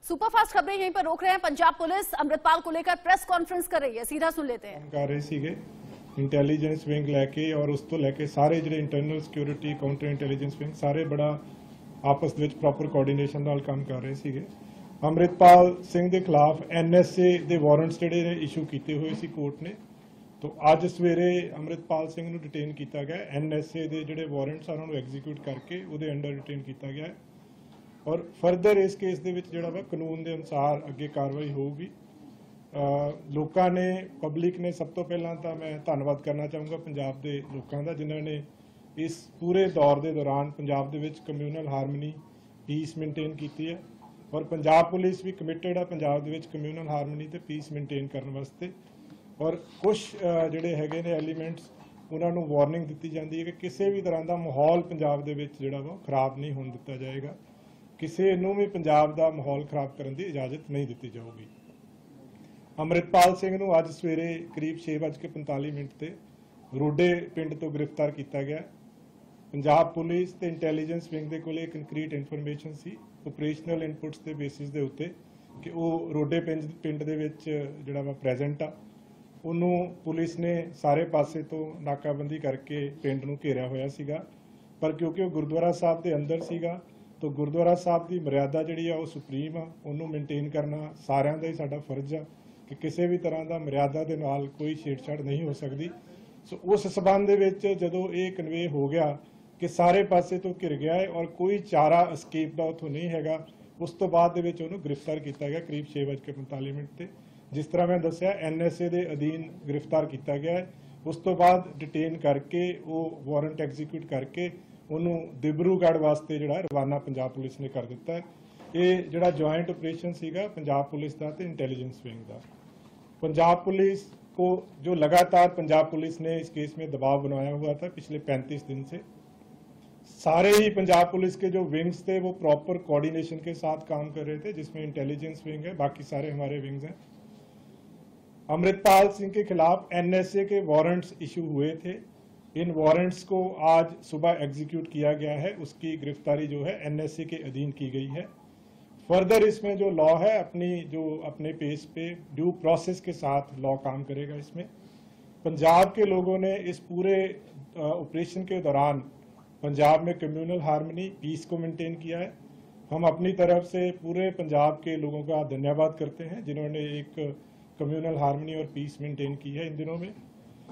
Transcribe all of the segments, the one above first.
Superfast खबरें यहीं पर रोक रहे हैं। पंजाब पुलिस अमृतपाल को लेकर प्रेस कॉन्फ्रेंस कर रही है, सीधा सुन लेते हैं। कर रहे सीगे इंटैलीजेंस विंग लैके और उस तो लैके सारे जो internal security counter intelligence wing सारे बड़ा आपस ਵਿੱਚ ਪ੍ਰੋਪਰ ਕੋਆਰਡੀਨੇਸ਼ਨ ਨਾਲ ਕੰਮ ਕਰ ਰਹੇ ਸੀਗੇ। ਅਮਰਿਤਪਾਲ ਸਿੰਘ ਦੇ ਖਿਲਾਫ ਐਨਐਸਏ ਦੇ ਵਾਰੰਟਸ ਜਿਹੜੇ ਨੇ ਇਸ਼ੂ ਕੀਤੇ ਹੋਏ ਸੀ ਕੋਰਟ ਨੇ। तो ਅੱਜ ਸਵੇਰੇ ਅਮਰਿਤਪਾਲ ਸਿੰਘ ਨੂੰ ਡਿਟੇਨ ਕੀਤਾ ਗਿਆ। ਐਨਐਸਏ ਦੇ ਜਿਹੜੇ ਵਾਰੰਟਸ ਆ ਉਹਨਾਂ ਨੂੰ ਐਗਜ਼ੀਕਿਊਟ ਕਰਕੇ ਉਹਦੇ ਅੰਡਰ ਡਿਟੇਨ ਕੀਤਾ ਗਿਆ ਹੈ ਔਰ ਫਰਦਰ ਇਸ ਕੇਸ ਦੇ ਵਿੱਚ ਜਿਹੜਾ ਵਾ ਕਾਨੂੰਨ ਦੇ ਅਨੁਸਾਰ ਅੱਗੇ ਕਾਰਵਾਈ ਹੋਊਗੀ। ਲੋਕਾਂ ਨੇ ਪਬਲਿਕ ਨੇ ਸਭ ਤੋਂ ਪਹਿਲਾਂ ਤਾਂ ਮੈਂ ਧੰਨਵਾਦ ਕਰਨਾ ਚਾਹੂੰਗਾ ਪੰਜਾਬ ਦੇ ਲੋਕਾਂ ਦਾ ਜਿਨ੍ਹਾਂ ਨੇ इस पूरे दौर के दौरान पंजाब दे विच कम्यूनल हारमनी पीस मेनटेन की है और पंजाब पुलिस भी कमिटेड है पंजाब दे विच कम्यूनल हारमनी ते पीस मेनटेन करने वास्ते। और कुछ जिहड़े हैगे ने एलीमेंट्स उन्होंने वार्निंग दी जाती है कि किसी भी तरह का माहौल पंजाब दे विच जिहड़ा वा खराब नहीं होने दिता जाएगा, किसी नूं भी पंजाब का माहौल खराब करने की इजाजत नहीं दी जाऊगी। अमृतपाल सिंह नूं अज सवेरे करीब 6:45 ते रोडे पिंड तो गिरफ्तार किया गया। पंजाब पुलिस ते इंटैलीजेंस विंग दे कोले कंक्रीट इन्फॉर्मेशन सी ऑपरेशनल इनपुट्स के बेसिस दे उत्ते कि वो रोडे पिंड दे विच जिहड़ा वा प्रेजेंट आ उन्हों पुलिस ने सारे पासे तो नाकाबंदी करके पिंड नूं घेरिया होया सीगा। पर क्योंकि वो गुरुद्वारा साहब के अंदर सीगा तो गुरुद्वारा साहब की मर्यादा जिहड़ी आ वो सुप्रीम आ, उन्होंने मेनटेन करना सारिਆਂ ਦਾ ही साडा फर्ज आ कि किसी भी तरह का मर्यादा के नाल कोई छेड़छाड़ नहीं हो सकती। सो उस संबंध दे विच जदों ये कन्वे हो गया कि सारे पासे तो घिर गया है और कोई चारा एस्केप का उतों नहीं हैगा, उस तो बाद उन्होंने गिरफ्तार किया गया करीब 6:45 ते। जिस तरह मैं दस्या एनएसए के अधीन गिरफ्तार किया गया है। उस तो बाद डिटेन करके वो वारंट एग्जीक्यूट करके उन्होंने दिब्रूगढ़ वास्ते जिहड़ा रवाना पंजाब पुलिस ने कर दिता है। ये जिहड़ा जॉइंट ऑपरेशन सीगा पंजाब पुलिस का ते इंटैलीजेंस विंग का। पंजाब पुलिस को जो लगातार पंजाब पुलिस ने इस केस में दबाव बनाया हुआ था पिछले 35 दिन से, सारे ही पंजाब पुलिस के जो विंग्स थे वो प्रॉपर कोऑर्डिनेशन के साथ काम कर रहे थे, जिसमें इंटेलिजेंस विंग है, बाकी सारे हमारे विंग्स हैं। अमृतपाल सिंह के खिलाफ एनएसए के वारंट्स इशू हुए थे। इन वारंट्स को आज सुबह एग्जीक्यूट किया गया है। उसकी गिरफ्तारी जो है एनएसए के अधीन की गई है। फर्दर इसमें जो लॉ है अपने पेस पे ड्यू प्रोसेस के साथ लॉ काम करेगा। इसमें पंजाब के लोगों ने इस पूरे ऑपरेशन के दौरान पंजाब में कम्यूनल हारमनी पीस को मेंटेन किया है। हम अपनी तरफ से पूरे पंजाब के लोगों का धन्यवाद करते हैं जिन्होंने एक कम्यूनल हारमनी और पीस मेंटेन की है इन दिनों में।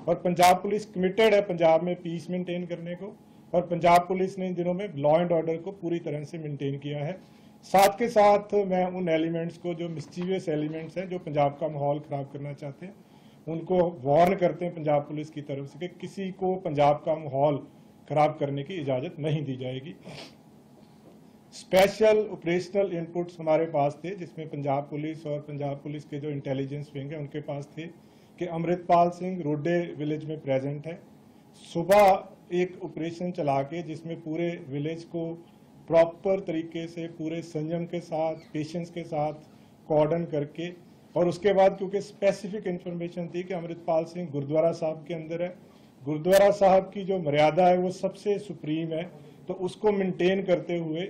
और पंजाब पुलिस कमिटेड है पंजाब में पीस मेंटेन करने को और पंजाब पुलिस ने इन दिनों में लॉ एंड ऑर्डर को पूरी तरह से मेंटेन किया है। साथ के साथ मैं उन एलिमेंट्स को जो मिस्चीवियस एलिमेंट्स हैं जो पंजाब का माहौल ख़राब करना चाहते हैं उनको वार्न करते हैं पंजाब पुलिस की तरफ से कि किसी को पंजाब का माहौल खराब करने की इजाज़त नहीं दी जाएगी। स्पेशल ऑपरेशनल इनपुट्स हमारे पास थे जिसमें पंजाब पुलिस और पंजाब पुलिस के जो इंटेलिजेंस विंग है उनके पास थे कि अमृतपाल सिंह रोडे विलेज में प्रेजेंट है। सुबह एक ऑपरेशन चला के जिसमें पूरे विलेज को प्रॉपर तरीके से पूरे संयम के साथ पेशेंस के साथ कोऑर्डिनेट करके और उसके बाद क्योंकि स्पेसिफिक इन्फॉर्मेशन थी कि अमृतपाल सिंह गुरुद्वारा साहब के अंदर है, गुरुद्वारा साहब की जो मर्यादा है वो सबसे सुप्रीम है, तो उसको मेंटेन करते हुए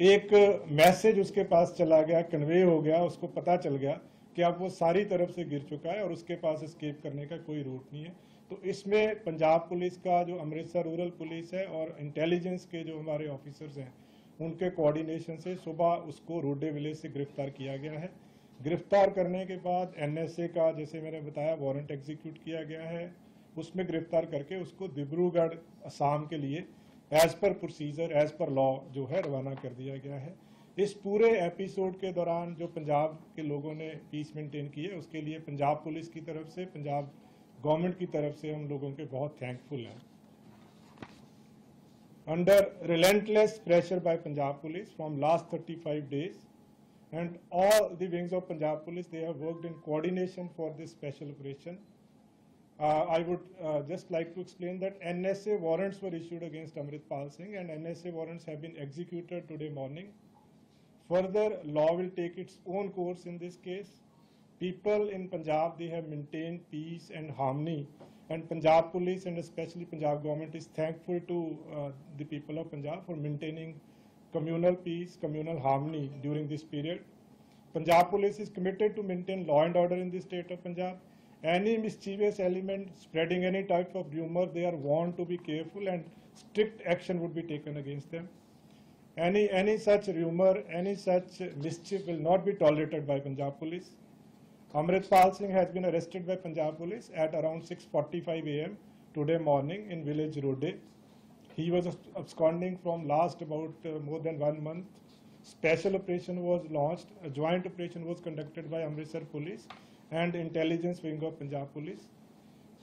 एक मैसेज उसके पास चला गया, कन्वे हो गया, उसको पता चल गया कि अब वो सारी तरफ से गिर चुका है और उसके पास एस्केप करने का कोई रूट नहीं है। तो इसमें पंजाब पुलिस का जो अमृतसर रूरल पुलिस है और इंटेलिजेंस के जो हमारे ऑफिसर्स हैं उनके कोऑर्डिनेशन से सुबह उसको रोडे विलेज से गिरफ्तार किया गया है। गिरफ्तार करने के बाद एनएसए का जैसे मैंने बताया वारंट एग्जीक्यूट किया गया है, उसमें गिरफ्तार करके उसको दिब्रूगढ़ असम के लिए as per procedure as per law जो है रवाना कर दिया गया है। इस पूरे एपिसोड के दौरान जो पंजाब के लोगों ने पीस मेंटेन की है उसके लिए पंजाब पुलिस की तरफ से पंजाब गवर्नमेंट की तरफ से हम लोगों के बहुत थैंकफुल हैं। Under relentless pressure by Punjab Police from last 35 days and all the wings of Punjab Police, they have worked in coordination for this special operation. I would just like to explain that NSA warrants were issued against Amritpal Singh and NSA warrants have been executed today morning. Further, law will take its own course in this case. People in Punjab, they have maintained peace and harmony. And Punjab Police and especially Punjab government is thankful to the people of Punjab for maintaining communal peace, communal harmony during this period. Punjab Police is committed to maintain law and order in the state of Punjab. Any mischievous element spreading any type of rumor, they are warned to be careful and strict action would be taken against them. Any such rumor, any such mischief will not be tolerated by Punjab Police. Amritpal Singh has been arrested by Punjab Police at around 6:45 a.m. today morning in village Rode. He was absconding from last about more than 1 month. Special operation was launched. A joint operation was conducted by Amritsar Police and Intelligence Wing of Punjab Police.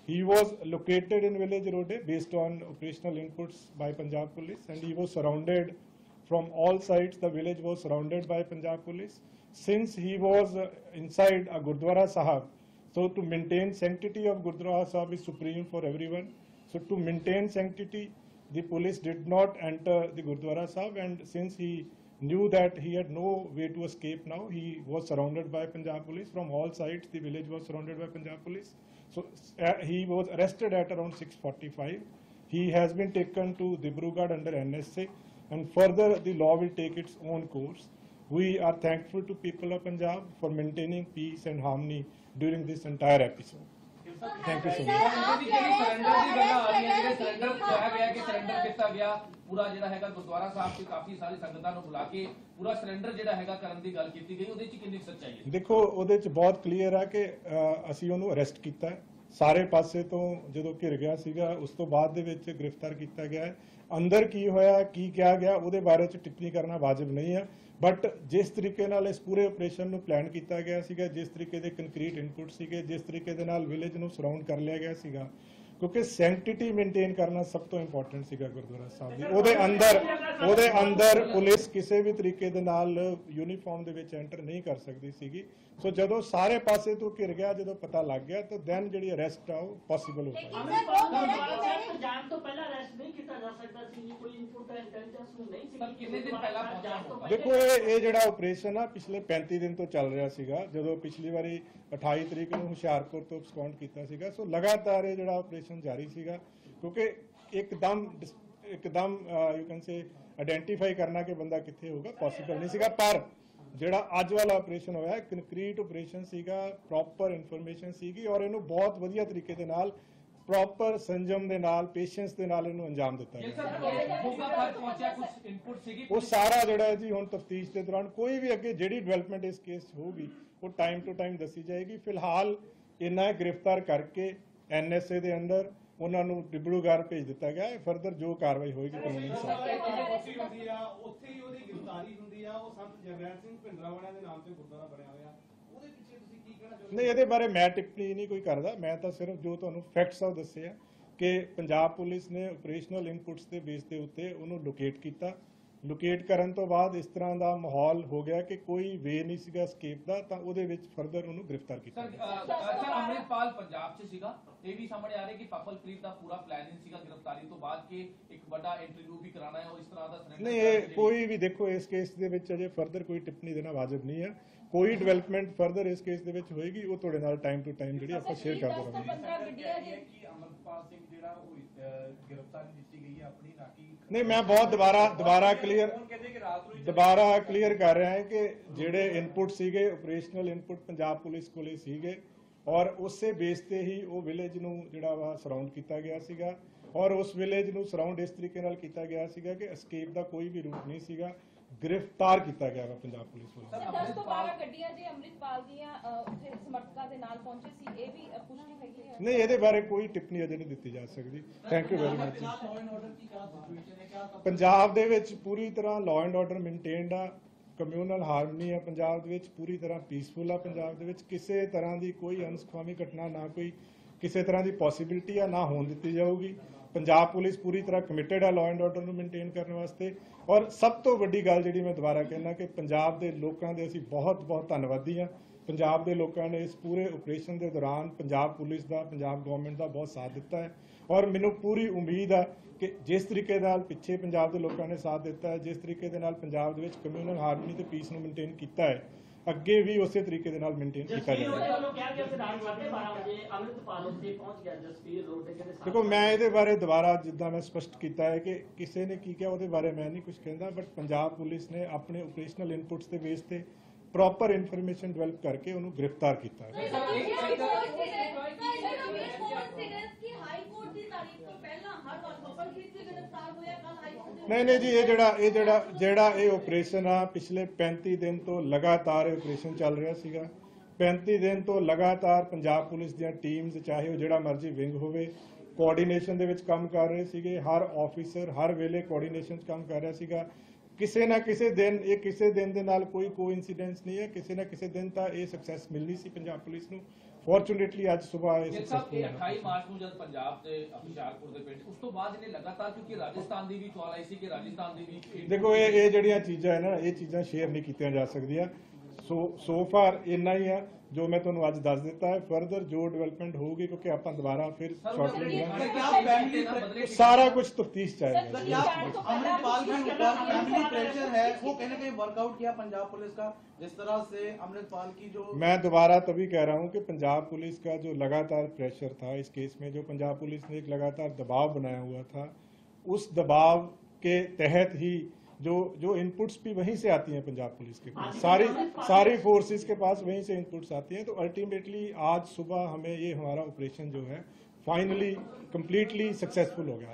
He was located in village Rode based on operational inputs by Punjab Police, and he was surrounded from all sides. The village was surrounded by Punjab Police. Since he was inside a Gurdwara Sahib, so to maintain sanctity of Gurdwara Sahib is supreme for everyone. So to maintain sanctity, the police did not enter the Gurdwara Sahib, and since he knew that he had no way to escape now, he was surrounded by Punjab Police from all sides. The village was surrounded by Punjab Police. So he was arrested at around 6:45. He has been taken to Dibrugarh under NSA, and further the law will take its own course. We are thankful to people of Punjab for maintaining peace and harmony during this entire episode. Thank you so much. ਪੂਰਾ ਜਿਹੜਾ ਹੈਗਾ ਗੁਰਦੁਆਰਾ ਸਾਹਿਬ ਤੇ ਕਾਫੀ ਸਾਰੀ ਸੰਗਤਾਂ ਨੂੰ ਬੁਲਾ ਕੇ ਪੂਰਾ surrender ਜਿਹੜਾ ਹੈਗਾ ਕਰਨ ਦੀ ਗੱਲ ਕੀਤੀ ਗਈ, ਉਹਦੇ ਚ ਕਿੰਨੀ ਸੱਚਾਈ ਹੈ? ਦੇਖੋ, ਉਹਦੇ ਚ ਬਹੁਤ ਕਲੀਅਰ ਹੈ ਕਿ ਅਸੀਂ ਉਹਨੂੰ ਅਰੈਸਟ ਕੀਤਾ ਹੈ। ਸਾਰੇ ਪਾਸੇ ਤੋਂ ਜਦੋਂ ਘਿਰ ਗਿਆ ਸੀਗਾ, ਉਸ ਤੋਂ ਬਾਅਦ ਦੇ ਵਿੱਚ ਗ੍ਰਿਫਤਾਰ ਕੀਤਾ ਗਿਆ ਹੈ। ਅੰਦਰ ਕੀ ਹੋਇਆ, ਕੀ ਕਿਹਾ ਗਿਆ, ਉਹਦੇ ਬਾਰੇ ਚ ਟਿੱਪਣੀ ਕਰਨਾ ਵਾਜਬ ਨਹੀਂ ਹੈ। ਬਟ ਜਿਸ ਤਰੀਕੇ ਨਾਲ ਇਸ ਪੂਰੇ ਆਪਰੇਸ਼ਨ ਨੂੰ ਪਲਾਨ ਕੀਤਾ ਗਿਆ ਸੀਗਾ, ਜਿਸ ਤਰੀਕੇ ਦੇ ਕੰਕਰੀਟ ਇਨਪੁਟ ਸੀਗੇ, ਜਿਸ ਤਰੀਕੇ ਦੇ ਨਾਲ ਵਿਲੇਜ ਨੂੰ ਸਰਾਊਂਡ ਕਰ ਲਿਆ ਗਿਆ ਸੀਗਾ, ਕਿਉਂਕਿ ਸੈਂਕਟਿਟੀ ਮੇਨਟੇਨ ਕਰਨਾ ਸਭ ਤੋਂ ਇੰਪੋਰਟੈਂਟ ਸੀਗਾ ਗੁਰਦੁਆਰਾ ਸਾਹਿਬ ਦੀ। ਉਹਦੇ ਅੰਦਰ ਪੁਲਿਸ ਕਿਸੇ ਵੀ ਤਰੀਕੇ ਦੇ ਨਾਲ ਯੂਨੀਫਾਰਮ ਦੇ ਵਿੱਚ ਐਂਟਰ ਨਹੀਂ ਕਰ ਸਕਦੀ ਸੀਗੀ। ਸੋ ਜਦੋਂ ਸਾਰੇ ਪਾਸੇ ਤੋਂ ਘਿਰ ਗਿਆ, ਜਦੋਂ ਪਤਾ ਲੱਗ ਗਿਆ, ਤਾਂ ਦੈਨ ਜਿਹੜੀ ਅਰੈਸਟ ਆ ਉਹ ਪੋਸੀਬਲ ਹੋ ਪਾਈ। ਜਾਣ ਤੋਂ ਪਹਿਲਾਂ ਅਰੈਸਟ ਨਹੀਂ ਕੀਤਾ ਜਾ ਸਕਦਾ ਸੀ, ਕੋਈ ਇਨਪੁਟ ਦਾ ਇੰਟੈਲੀਜੈਂਸ ਨੂੰ ਨਹੀਂ ਸੀ। ਕਿੰਨੇ ਦਿਨ ਪਹਿਲਾਂ ਪਹੁੰਚਿਆ? ਦੇਖੋ, ਇਹ ਜਿਹੜਾ ਆਪਰੇਸ਼ਨ ਆ ਪਿਛਲੇ 35 ਦਿਨ ਤੋਂ ਚੱਲ ਰਿਹਾ ਸੀਗਾ। ਜਦੋਂ ਪਿਛਲੀ ਵਾਰੀ 28 ਤਰੀਕ ਨੂੰ ਹੁਸ਼ਿਆਰਪੁਰ ਤੋਂ ਐਬਸਕੌਂਡ ਕੀਤਾ ਸੀਗਾ, ਸੋ ਲਗਾਤਾਰ ਇਹ ਜਿਹੜਾ ਆਪਰੇਸ਼ਨ ਜਾਰੀ ਸੀਗਾ, ਕਿਉਂਕਿ ਇੱਕਦਮ ਯੂ ਕੈਨ ਸੇ ਆਇਡੈਂਟੀਫਾਈ ਕਰਨਾ ਕਿ ਬੰਦਾ ਕਿੱਥੇ ਹੋਊਗਾ ਪੋਸੀਬਲ ਨਹੀਂ ਸੀਗਾ। ਪਰ ਜਿਹੜਾ ਅੱਜ ਵਾਲਾ ਆਪਰੇਸ਼ਨ ਹੋਇਆ, ਕੰਕਰੀਟ ਆਪਰੇਸ਼ਨ ਸੀਗਾ, ਪ੍ਰੋਪਰ ਇਨਫੋਰਮੇਸ਼ਨ ਸੀਗੀ, ਔਰ ਇਹਨੂੰ ਬਹੁਤ ਵਧੀਆ ਤਰੀਕੇ ਦੇ ਨਾਲ, ਪ੍ਰੋਪਰ ਸੰਜਮ ਦੇ ਨਾਲ, ਪੇਸ਼ੈਂਸ ਦੇ ਨਾਲ ਇਹਨੂੰ ਅੰਜਾਮ ਦਿੱਤਾ ਗਿਆ। ਉਹ ਸਾਰਾ ਜਿਹੜਾ ਹੈ ਜੀ ਹੁਣ ਤਫਤੀਸ਼ ਦੇ ਦੌਰਾਨ ਕੋਈ ਵੀ ਅੱਗੇ ਜਿਹੜੀ ਡਿਵੈਲਪਮੈਂਟ ਇਸ ਕੇਸ 'ਚ ਹੋਊਗੀ ਉਹ ਟਾਈਮ ਟੂ ਟਾਈਮ ਦੱਸੀ ਜਾਏਗੀ। ਫਿਲਹਾਲ ਇਹਨਾਂ ਗ੍ਰਿਫਤਾਰ ਕਰਕੇ NSA ਦੇ ਅੰਦਰ ਉਹਨਾਂ ਨੂੰ ਡਿਬੜੂਗੜ੍ਹ ਭੇਜ ਦਿੱਤਾ ਗਿਆ ਹੈ। ਫਰਦਰ ਜੋ ਕਾਰਵਾਈ ਹੋਏਗੀ ਕਾਨੂੰਨੀ ਉੱਥੇ ਹੀ ਉਹਦੀ ਗ੍ਰਿਫਤਾਰੀ ਹੁੰਦੀ ਆ। ਉਹ ਸੰਤ ਜਰਨੈਲ ਸਿੰਘ ਭਿੰਡਰਾਵਾਲਿਆਂ ਦੇ ਨਾਮ ਤੇ ਗੁਰਦੁਆਰਾ ਬਣਿਆ ਹੋਇਆ, ਉਹਦੇ ਪਿੱਛੇ ਤੁਸੀਂ ਕੀ ਕਹਿਣਾ ਚਾਹੁੰਦੇ? ਨਹੀਂ, ਇਹਦੇ ਬਾਰੇ ਮੈਂ ਟਿੱਪਣੀ ਨਹੀਂ ਕੋਈ ਕਰਦਾ। ਮੈਂ ਤਾਂ ਸਿਰਫ ਜੋ ਤੁਹਾਨੂੰ ਫੈਕਟਸ ਆ ਦੱਸੇ ਆ ਕਿ ਪੰਜਾਬ ਪੁਲਿਸ ਨੇ ਆਪਰੇਸ਼ਨਲ ਇਨਪੁਟਸ ਦੇ ਬੇਸ ਦੇ ਉੱਤੇ ਉਹਨੂੰ ਲੋਕੇਟ ਕੀਤਾ। ਲੋਕੇਟ ਕਰਨ ਤੋਂ ਬਾਅਦ ਇਸ ਤਰ੍ਹਾਂ ਦਾ ਮਾਹੌਲ ਹੋ ਗਿਆ ਕਿ ਕੋਈ ਵੇ ਨਹੀਂ ਸੀਗਾ ਸਕੇਪ ਦਾ, ਤਾਂ ਉਹਦੇ ਵਿੱਚ ਫਰਦਰ ਉਹਨੂੰ ਗ੍ਰਿਫਤਾਰ ਕੀਤਾ। ਸਰ, ਅੰਮ੍ਰਿਤਪਾਲ ਪੰਜਾਬ 'ਚ ਸੀਗਾ, ਇਹ ਵੀ ਸਾਹਮਣੇ ਆ ਰਿਹਾ ਕਿ ਪਪਲਪ੍ਰੀਤ ਦਾ ਪੂਰਾ ਪਲਾਨਿੰਗ ਸੀਗਾ ਗ੍ਰਿਫਤਾਰੀ ਤੋਂ ਬਾਅਦ ਕਿ ਇੱਕ ਵੱਡਾ ਇੰਟਰਵਿਊ ਵੀ ਕਰਾਣਾ ਹੈ ਔਰ ਇਸ ਤਰ੍ਹਾਂ ਦਾ ਨਹੀਂ, ਇਹ ਕੋਈ ਵੀ ਦੇਖੋ ਇਸ ਕੇਸ ਦੇ ਵਿੱਚ ਅਜੇ ਫਰਦਰ ਕੋਈ ਟਿੱਪਣੀ ਦੇਣਾ ਵਾਜਬ ਨਹੀਂ ਹੈ। ਕੋਈ ਡਿਵੈਲਪਮੈਂਟ ਫਰਦਰ ਇਸ ਕੇਸ ਦੇ ਵਿੱਚ ਹੋਏਗੀ ਉਹ ਤੁਹਾਡੇ ਨਾਲ ਟਾਈਮ ਟੂ ਟਾਈਮ ਜਿਹੜੀ ਆਪਾਂ ਸ਼ੇਅਰ ਕਰਦੇ ਰਹਾਂਗੇ। ਅਮਰਪਾਲ ਸਿੰਘ ਜਿਹੜਾ ਉਹ ਗ੍ਰਿਫਤਾਰੀ ਦਿੱਤੀ ਗਈ ਹੈ ਆਪਣੀ ਰਾਖੀ। ਨਹੀਂ, ਮੈਂ ਬਹੁਤ ਦੁਬਾਰਾ ਕਲੀਅਰ ਕਰ ਰਿਹਾ ਹਾਂ ਕਿ ਜਿਹੜੇ ਇਨਪੁਟ ਸੀਗੇ, ਆਪਰੇਸ਼ਨਲ ਇਨਪੁਟ ਪੰਜਾਬ ਪੁਲਿਸ ਕੋਲੇ ਸੀਗੇ, ਔਰ ਉਸੇ ਬੇਸ ਤੇ ਹੀ ਉਹ ਵਿਲੇਜ ਨੂੰ ਜਿਹੜਾ ਵਾ ਸਰਾਊਂਡ ਕੀਤਾ ਗਿਆ ਸੀਗਾ, ਔਰ ਉਸ ਵਿਲੇਜ ਨੂੰ ਸਰਾਊਂਡ ਇਸ ਤਰੀਕੇ ਨਾਲ ਕੀਤਾ ਗਿਆ ਸੀਗਾ ਕਿ ਐਸਕੇਪ ਦਾ ਕੋਈ ਵੀ ਰੂਟ ਨਹੀਂ ਸੀਗਾ। ਗ੍ਰਿਫਤਾਰ ਕੀਤਾ ਗਿਆ ਵਾ ਪੰਜਾਬ ਪੁਲਿਸ ਵੱਲੋਂ। 10 ਤੋਂ 12 ਗੱਡੀਆਂ ਜੇ ਅੰਮ੍ਰਿਤਪਾਲ ਦੀਆਂ ਉੱਥੇ ਸਮਰਥਕਾਂ ਦੇ ਨਾਲ ਪਹੁੰਚੇ ਸੀ, ਇਹ ਵੀ ਪੁਸ਼ਟੀ ਹੈਗੀ ਹੈ? ਨਹੀਂ, ਇਹਦੇ ਬਾਰੇ ਕੋਈ ਟਿੱਪਣੀ ਅਜੇ ਨਹੀਂ ਦਿੱਤੀ ਜਾ ਸਕਦੀ। Thank you very much. Punjab ਦੇ ਵਿੱਚ ਪੂਰੀ ਤਰ੍ਹਾਂ ਲਾਅ ਐਂਡ ਆਰਡਰ ਮੇਨਟੇਨਡ ਆ, ਕਮਿਊਨਲ ਹਾਰਮਨੀ ਆ ਪੰਜਾਬ ਦੇ ਵਿੱਚ, ਪੂਰੀ ਤਰ੍ਹਾਂ ਪੀਸਫੁਲ ਆ ਪੰਜਾਬ ਦੇ ਵਿੱਚ। ਕਿਸੇ ਤਰ੍ਹਾਂ ਦੀ ਕੋਈ ਅਨਸੁਖਾਵੀ ਘਟਨਾ, ਨਾ ਕੋਈ ਕਿਸੇ ਤਰ੍ਹਾਂ ਦੀ ਪੋਸੀਬਿਲਿਟੀ ਆ, ਨਾ ਹੋਣ ਦਿੱਤੀ ਜਾਊਗੀ। ਪੰਜਾਬ ਪੁਲਿਸ ਪੂਰੀ ਤਰ੍ਹਾਂ ਕਮਿਟਡ ਆ ਲਾਅ ਐਂਡ ਆਰਡਰ ਨੂੰ ਮੇਨਟੇਨ ਕਰਨ ਵਾਸਤੇ। ਔਰ ਸਭ ਤੋਂ ਵੱਡੀ ਗੱਲ ਜਿਹੜੀ ਮੈਂ ਦੁਬਾਰਾ ਕਹਿਣਾ ਕਿ ਪੰਜਾਬ ਦੇ ਲੋਕਾਂ ਦੇ ਅਸੀਂ ਬਹੁਤ ਬਹੁਤ ਧੰਨਵਾਦੀ ਹਾਂ। ਪੰਜਾਬ ਦੇ ਲੋਕਾਂ ਨੇ ਇਸ ਪੂਰੇ ਆਪਰੇਸ਼ਨ ਦੇ ਦੌਰਾਨ ਪੰਜਾਬ ਪੁਲਿਸ ਦਾ, ਪੰਜਾਬ ਗਵਰਨਮੈਂਟ ਦਾ ਬਹੁਤ ਸਾਥ ਦਿੱਤਾ ਹੈ, ਔਰ ਮੈਨੂੰ ਪੂਰੀ ਉਮੀਦ ਹੈ ਕਿ ਜਿਸ ਤਰੀਕੇ ਨਾਲ ਪਿੱਛੇ ਪੰਜਾਬ ਦੇ ਲੋਕਾਂ ਨੇ ਸਾਥ ਦਿੱਤਾ ਹੈ, ਜਿਸ ਤਰੀਕੇ ਦੇ ਨਾਲ ਪੰਜਾਬ ਦੇ ਵਿੱਚ ਕਮਿਊਨਲ ਹਾਰਮਨੀ ਤੇ ਪੀਸ ਨੂੰ ਮੇਨਟੇਨ ਕੀਤਾ ਹੈ, ਅੱਗੇ ਵੀ ਉਸੇ ਤਰੀਕੇ ਦੇ ਨਾਲ ਮੇਨਟੇਨ ਕੀਤਾ ਜਾਏਗਾ। ਦੇਖੋ, ਮੈਂ ਇਹਦੇ ਬਾਰੇ ਦੁਬਾਰਾ ਜਿੱਦਾਂ ਮੈਂ ਸਪਸ਼ਟ ਕੀਤਾ ਹੈ ਕਿ ਕਿਸੇ ਨੇ ਕੀ ਕਿਹਾ ਉਹਦੇ ਬਾਰੇ ਮੈਂ ਨਹੀਂ ਕੁਝ ਕਹਿੰਦਾ, ਬਟ ਪੰਜਾਬ ਪੁਲਿਸ ਨੇ ਆਪਣੇ ਆਪਰੇਸ਼ਨਲ ਇਨਪੁਟਸ ਦੇ ਬੇਸ ਤੇ प्रॉपर इन्फॉर्मेशन डेवलप करके उन्होंने गिरफ्तार किया है। नहीं जी, ये ऑपरेशन आ पिछले 35 दिन तो लगातार ऑपरेशन चल रहा सीगा। 35 दिन तो लगातार पंजाब पुलिस दी टीम्स चाहे वो जिहड़ा मर्जी विंग होवे कोआर्डीनेशन दे विच काम कर रहे सीगे। हर ऑफिसर हर वेले कोआर्डीनेशन काम कर रहा सीगा। किसी ना किसी दिन ये किसी दिन दे नाल कोई कोइंसिडेंस नहीं है, किसी ना किसी दिन तो ये सक्सैस मिलनी सी पंजाब पुलिस नूं। फॉर्चुनेटली आज सुबह ये सक्सेसफुल 28 मार्च ਨੂੰ ਜਦ ਪੰਜਾਬ ਦੇ ਹੁਸ਼ਿਆਰਪੁਰ ਦੇ ਪਿੰਡ ਉਸ ਤੋਂ ਬਾਅਦ ਇਹਨੇ ਲਗਾਤਾਰ ਕਿਉਂਕਿ ਰਾਜਸਥਾਨ ਦੀ ਵੀ ਕਾਲ ਆਈ ਸੀ ਕਿ ਰਾਜਸਥਾਨ ਦੀ ਵੀ देखो ये ਜਿਹੜੀਆਂ ਚੀਜ਼ਾਂ ਹੈ ਨਾ ਇਹ ਚੀਜ਼ਾਂ ਸ਼ੇਅਰ ਨਹੀਂ ਕੀਤੀਆਂ ਜਾ ਸਕਦੀਆਂ। ਸੋ ਫਾਰ ਇੰਨਾ ਹੀ ਆ जो मैं तुहानू आज दस दिता है। फर्दर जो डेवलपमेंट होगी क्योंकि आप दोबारा फिर सारा कुछ तफ्तीश चाहिए। अमृतपाल के ऊपर फैमिली प्रेशर है, वो कहीं ना कहीं वर्कआउट किया पंजाब पुलिस का, जिस तरह से अमृतपाल की जो मैं दोबारा तभी कह रहा हूं कि पंजाब पुलिस का जो लगातार प्रेशर था इस केस में, जो पंजाब पुलिस ने एक लगातार दबाव बनाया हुआ था, उस दबाव के तहत ही जो इनपुट्स भी वहीं से आती हैं पंजाब पुलिस के पास, सारी फोर्सेस के पास वहीं से इनपुट्स आती हैं। तो अल्टीमेटली आज सुबह हमें ये हमारा ऑपरेशन जो है फाइनली कंप्लीटली सक्सेसफुल हो गया।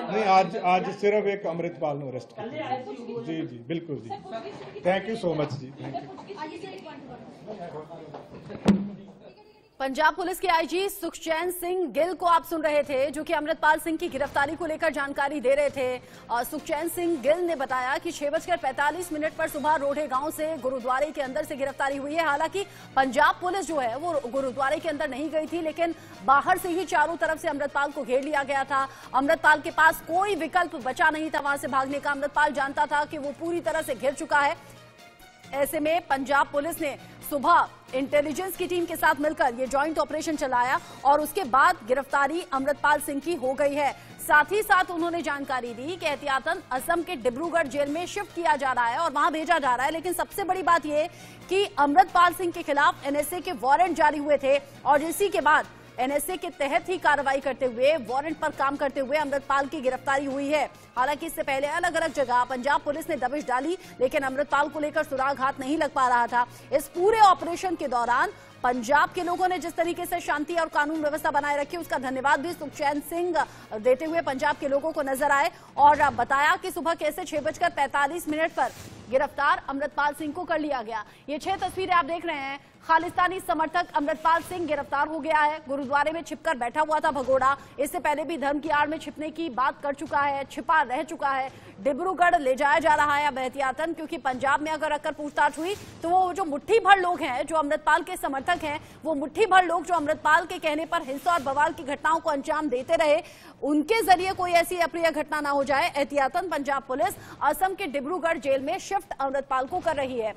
नहीं, आज सिर्फ एक अमृतपाल ने अरेस्ट किया। जी जी बिल्कुल जी, थैंक यू सो मच जी, थैंक यू। पंजाब पुलिस के आईजी सुखचैन सिंह गिल को आप सुन रहे थे, जो कि अमृतपाल सिंह की गिरफ्तारी को लेकर जानकारी दे रहे थे। सुखचैन सिंह गिल ने बताया कि 6:45 पर सुबह रोढ़े गांव से गुरुद्वारे के अंदर से गिरफ्तारी हुई है। हालांकि पंजाब पुलिस जो है वो गुरुद्वारे के अंदर नहीं गई थी, लेकिन बाहर से ही चारों तरफ से अमृतपाल को घेर लिया गया था। अमृतपाल के पास कोई विकल्प बचा नहीं था वहां से भागने का। अमृतपाल जानता था कि वो पूरी तरह से घिर चुका है। ऐसे में पंजाब पुलिस ने सुबह इंटेलिजेंस की टीम के साथ मिलकर ये जॉइंट ऑपरेशन चलाया और उसके बाद गिरफ्तारी अमृतपाल सिंह की हो गई है। साथ ही साथ उन्होंने जानकारी दी कि एहतियातन असम के डिब्रूगढ़ जेल में शिफ्ट किया जा रहा है और वहां भेजा जा रहा है। लेकिन सबसे बड़ी बात यह कि अमृतपाल सिंह के खिलाफ एनएसए के वारंट जारी हुए थे और इसी के बाद एनएसए के तहत ही कार्रवाई करते हुए वारंट पर काम करते हुए अमृतपाल की गिरफ्तारी हुई है। हालांकि इससे पहले अलग अलग जगह पंजाब पुलिस ने दबिश डाली, लेकिन अमृतपाल को लेकर सुराग हाथ नहीं लग पा रहा था। इस पूरे ऑपरेशन के दौरान पंजाब के लोगों ने जिस तरीके से शांति और कानून व्यवस्था बनाए रखी, उसका धन्यवाद भी सुखचैन सिंह देते हुए पंजाब के लोगों को नजर आए और बताया कि सुबह कैसे 6:45 पर गिरफ्तार अमृतपाल सिंह को कर लिया गया। ये 6 तस्वीरें आप देख रहे हैं। खालिस्तानी समर्थक अमृतपाल सिंह गिरफ्तार हो गया है। गुरुद्वारे में छिपकर बैठा हुआ था भगोड़ा। इससे पहले भी धर्म की आड़ में छिपने की बात कर चुका है, छिपा रह चुका है। डिब्रूगढ़ ले जाया जा रहा है अब एहतियातन, क्योंकि पंजाब में अगर रखकर पूछताछ हुई तो वो जो मुट्ठी भर लोग हैं जो अमृतपाल के समर्थक हैं, वो मुट्ठी भर लोग जो अमृतपाल के कहने पर हिंसा और बवाल की घटनाओं को अंजाम देते रहे, उनके जरिए कोई ऐसी अप्रिय घटना ना हो जाए, एहतियातन पंजाब पुलिस असम के डिब्रूगढ़ जेल में शिफ्ट अमृतपाल को कर रही है।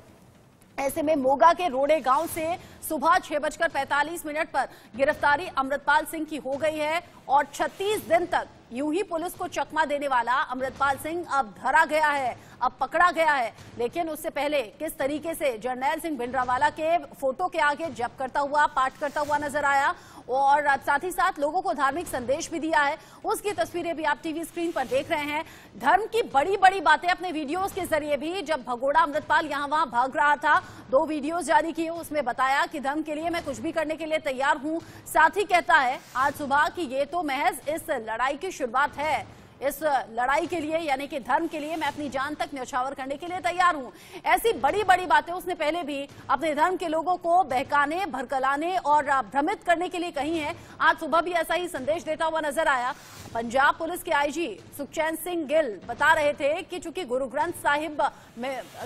ऐसे में मोगा के रोड़े गांव से सुबह 6:45 पर गिरफ्तारी अमृतपाल सिंह की हो गई है और 36 दिन तक यूं ही पुलिस को चकमा देने वाला अमृतपाल सिंह अब धरा गया है, अब पकड़ा गया है। लेकिन उससे पहले किस तरीके से जर्नैल सिंह भिंडरावाला के फोटो के आगे जप करता हुआ, पाठ करता हुआ नजर आया और साथ ही साथ लोगों को धार्मिक संदेश भी दिया है, उसकी तस्वीरें भी आप टीवी स्क्रीन पर देख रहे हैं। धर्म की बड़ी बड़ी बातें अपने वीडियोस के जरिए भी, जब भगोड़ा अमृतपाल यहां वहां भाग रहा था, 2 वीडियोस जारी किए, उसमें बताया कि धर्म के लिए मैं कुछ भी करने के लिए तैयार हूं। साथ ही कहता है आज सुबह कि ये तो महज इस लड़ाई की शुरुआत है, इस लड़ाई के लिए यानी कि धर्म के लिए मैं अपनी जान तक न्यौछावर करने के लिए तैयार हूं। ऐसी बड़ी बड़ी बातें उसने पहले भी अपने धर्म के लोगों को बहकाने, भड़कलाने और भ्रमित करने के लिए कही हैं। आज सुबह भी ऐसा ही संदेश देता हुआ नजर आया। पंजाब पुलिस के आईजी सुखचैन सिंह गिल बता रहे थे कि चूंकि गुरु ग्रंथ साहिब